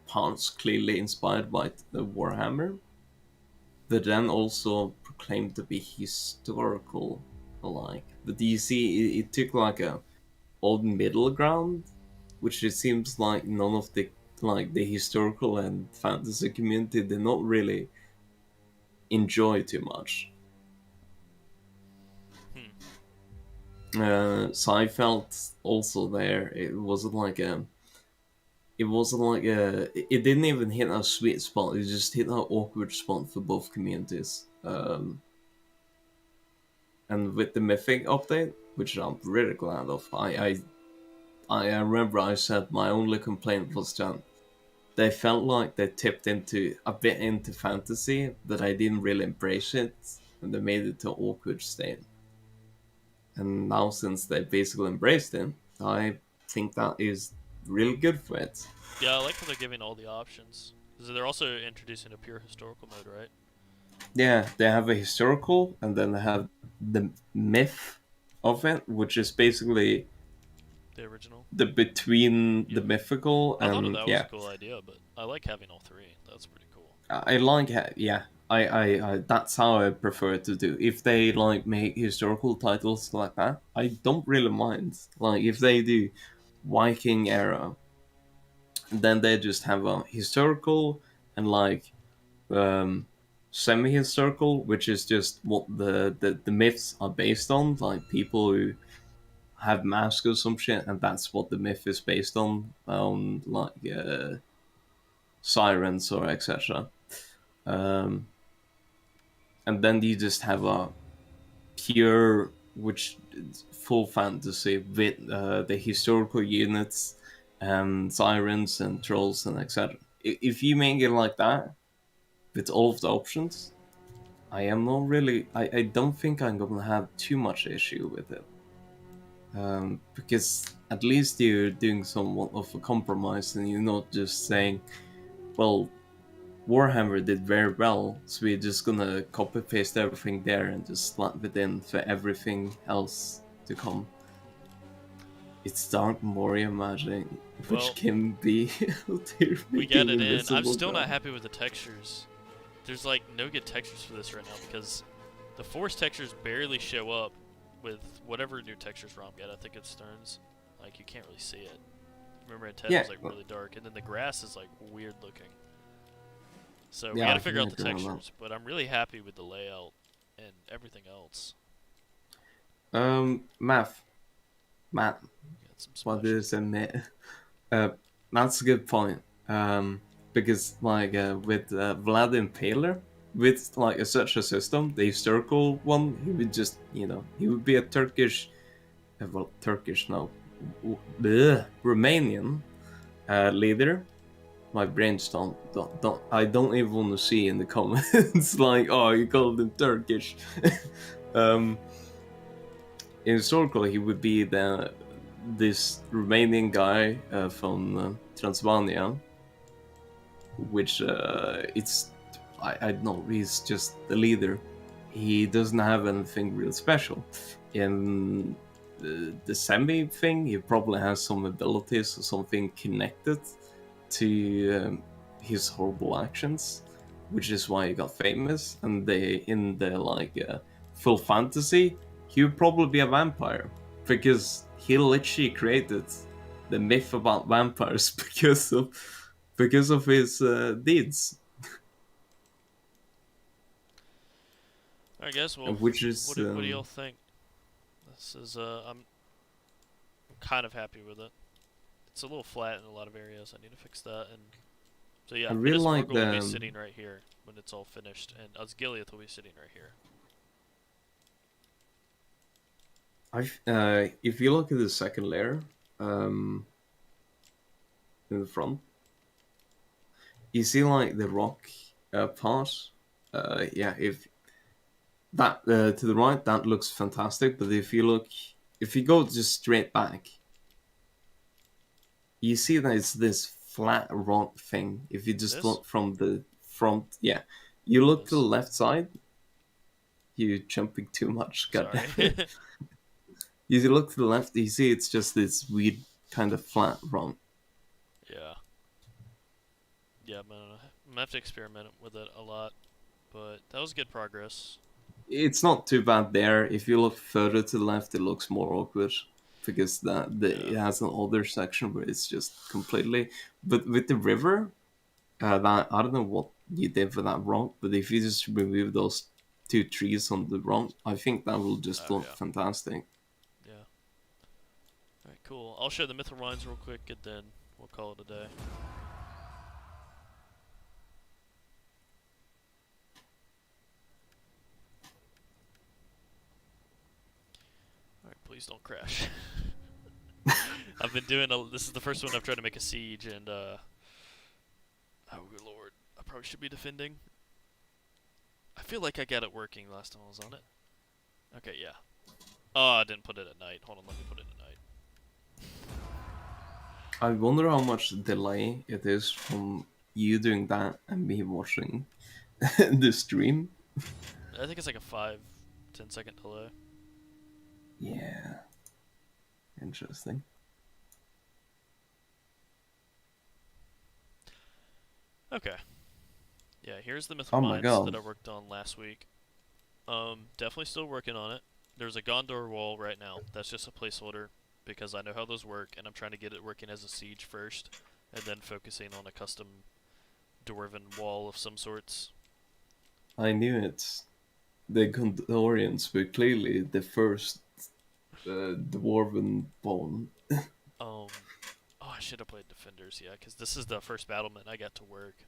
parts clearly inspired by the Warhammer, but then also proclaimed to be historical. Like the DC, it took like a odd middle ground, which it seems like none of the historical and fantasy community did not really enjoy too much. So I felt also there it didn't even hit a sweet spot. It just hit an awkward spot for both communities. And with the Mythic update, which I'm really glad of, I remember I said my only complaint was that they felt like they tipped into a bit into fantasy, but I didn't really embrace it, and they made it to awkward state. And now, since they basically embraced it, I think that is really good for it. Yeah, I like how they're giving all the options. Because they're also introducing a pure historical mode, right? Yeah, they have a historical, and then they have the myth of it, which is basically The original. the between the Yeah. mythical I thought and that was a yeah. cool idea, but I like having all three. That's pretty cool. I like yeah. I that's how I prefer to do. If they like make historical titles like that, I don't really mind. Like if they do Viking era, then they just have a historical and like semi-historical, which is just what the myths are based on, like people who have masks or some shit, and that's what the myth is based on like sirens or etc. Um, and then you just have a pure, which full fantasy with the historical units and sirens and trolls and etc. If you make it like that with all of the options, I am not really. I don't think I'm gonna have too much issue with it. Because at least you're doing somewhat of a compromise and you're not just saying, well, Warhammer did very well, so we're just gonna copy paste everything there and just slap it in for everything else to come. It's dark Moria magic, Well, which can be they're we got making it in. I'm invisible still not ground. happy with the textures. There's like no good textures for this right now because the forest textures barely show up with whatever new textures ROM get. I think it's Stearns. Like you can't really see it. Remember, in 10 it Yeah, was like really dark, and then the grass is like weird looking. So we yeah, gotta I can figure out the agree on that. textures, but I'm really happy with the layout and everything else. Math, Matt, Got some what did splashes. I admit? That's a good point. Because like with Vlad Impaler, with like such a system, the historical one, he would just he would be a Turkish, well Turkish no, Romanian leader. My brains don't I don't even want to see in the comments like, oh, you called him Turkish. um, Historically, he would be this Romanian guy from Transylvania, which it's I don't know, he's just the leader. He doesn't have anything real special. In the semi thing, he probably has some abilities or something connected to his horrible actions, which is why he got famous. And they in the like full fantasy, he would probably be a vampire because he literally created the myth about vampires because of his deeds, Alright, guys. Well, which is what do y'all think? This is I'm kind of happy with it. It's a little flat in a lot of areas. I need to fix that. And so I yeah, really Minas like Morgul will be the sitting right here when it's all finished, and Osgiliath will be sitting right here. if you look at the second layer in the front, you see like the rock part. Yeah, if that to the right, that looks fantastic. But if you go just straight back, you see that it's this flat rock thing. If you just This? look from the front, yeah, you look to the This. left side. You jumping too much, Sorry. goddamn. You look to the left, you see it's just this weird kind of flat rock. Yeah. Yeah, I'm gonna have to experiment with it a lot, but that was good progress. It's not too bad there. If you look further to the left, it looks more awkward because Yeah. it has an older section where it's just completely. But with the river, that I don't know what you did for that rock, but if you just remove those two trees on the rock, I think that will just Oh look yeah. fantastic. Yeah. Alright, cool. I'll show the Mithril Mines real quick, and then we'll call it a day. Alright, please don't crash. I've been doing this is the first one I've tried to make a siege, and oh good lord, I probably should be defending. I feel like I got it working last time I was on it. Okay, yeah. Oh, I didn't put it at night. Hold on, let me put it at night. I wonder how much delay it is from you doing that and me watching the stream. I think it's like a 5-10 second delay. Yeah, interesting. Okay. Yeah, here's the Mithril Oh my Mines that god. I worked on last week. Definitely still working on it. There's a Gondor wall right now. That's just a placeholder because I know how those work, and I'm trying to get it working as a siege first, and then focusing on a custom dwarven wall of some sorts. I knew it. The Gondorians were clearly the first dwarven born. Oh, I should have played Defenders, yeah, because this is the first battlement I got to work.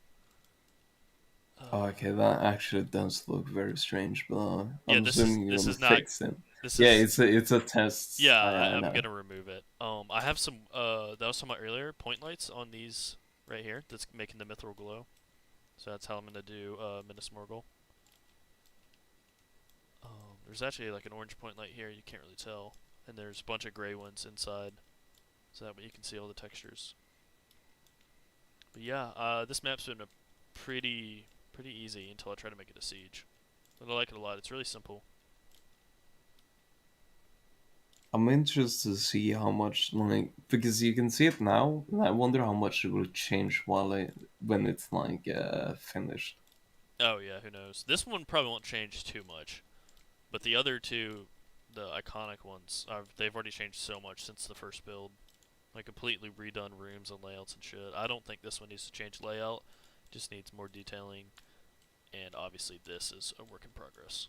Oh, okay, that actually does look very strange, but Yeah, I'm assuming you're this gonna is not. fix it. This Yeah, is it's a test. Yeah, I I'm know. gonna remove it. I have some that was talking about earlier point lights on these right here. That's making the mithril glow. So that's how I'm gonna do Minas Morgul. There's actually like an orange point light here. You can't really tell, and there's a bunch of gray ones inside, so that way you can see all the textures. But yeah, this map's been a pretty easy until I try to make it a siege. But I like it a lot. It's really simple. I'm interested to see how much, like, because you can see it now, and I wonder how much it will change when it's like finished. Oh yeah, who knows? This one probably won't change too much, but the other two, the iconic ones, they've already changed so much since the first build. Like completely redone rooms and layouts and shit. I don't think this one needs to change layout. Just needs more detailing, and obviously this is a work in progress.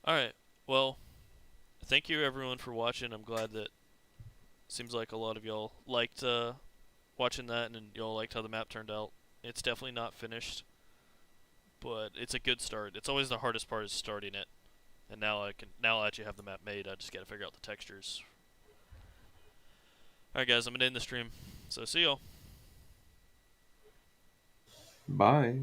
All right, well, thank you everyone for watching. I'm glad that seems like a lot of y'all liked watching that, and y'all liked how the map turned out. It's definitely not finished, but it's a good start. It's always the hardest part is starting it. And now that you have the map made, I just gotta figure out the textures. Alright guys, I'm gonna end the stream. So see y'all. Bye.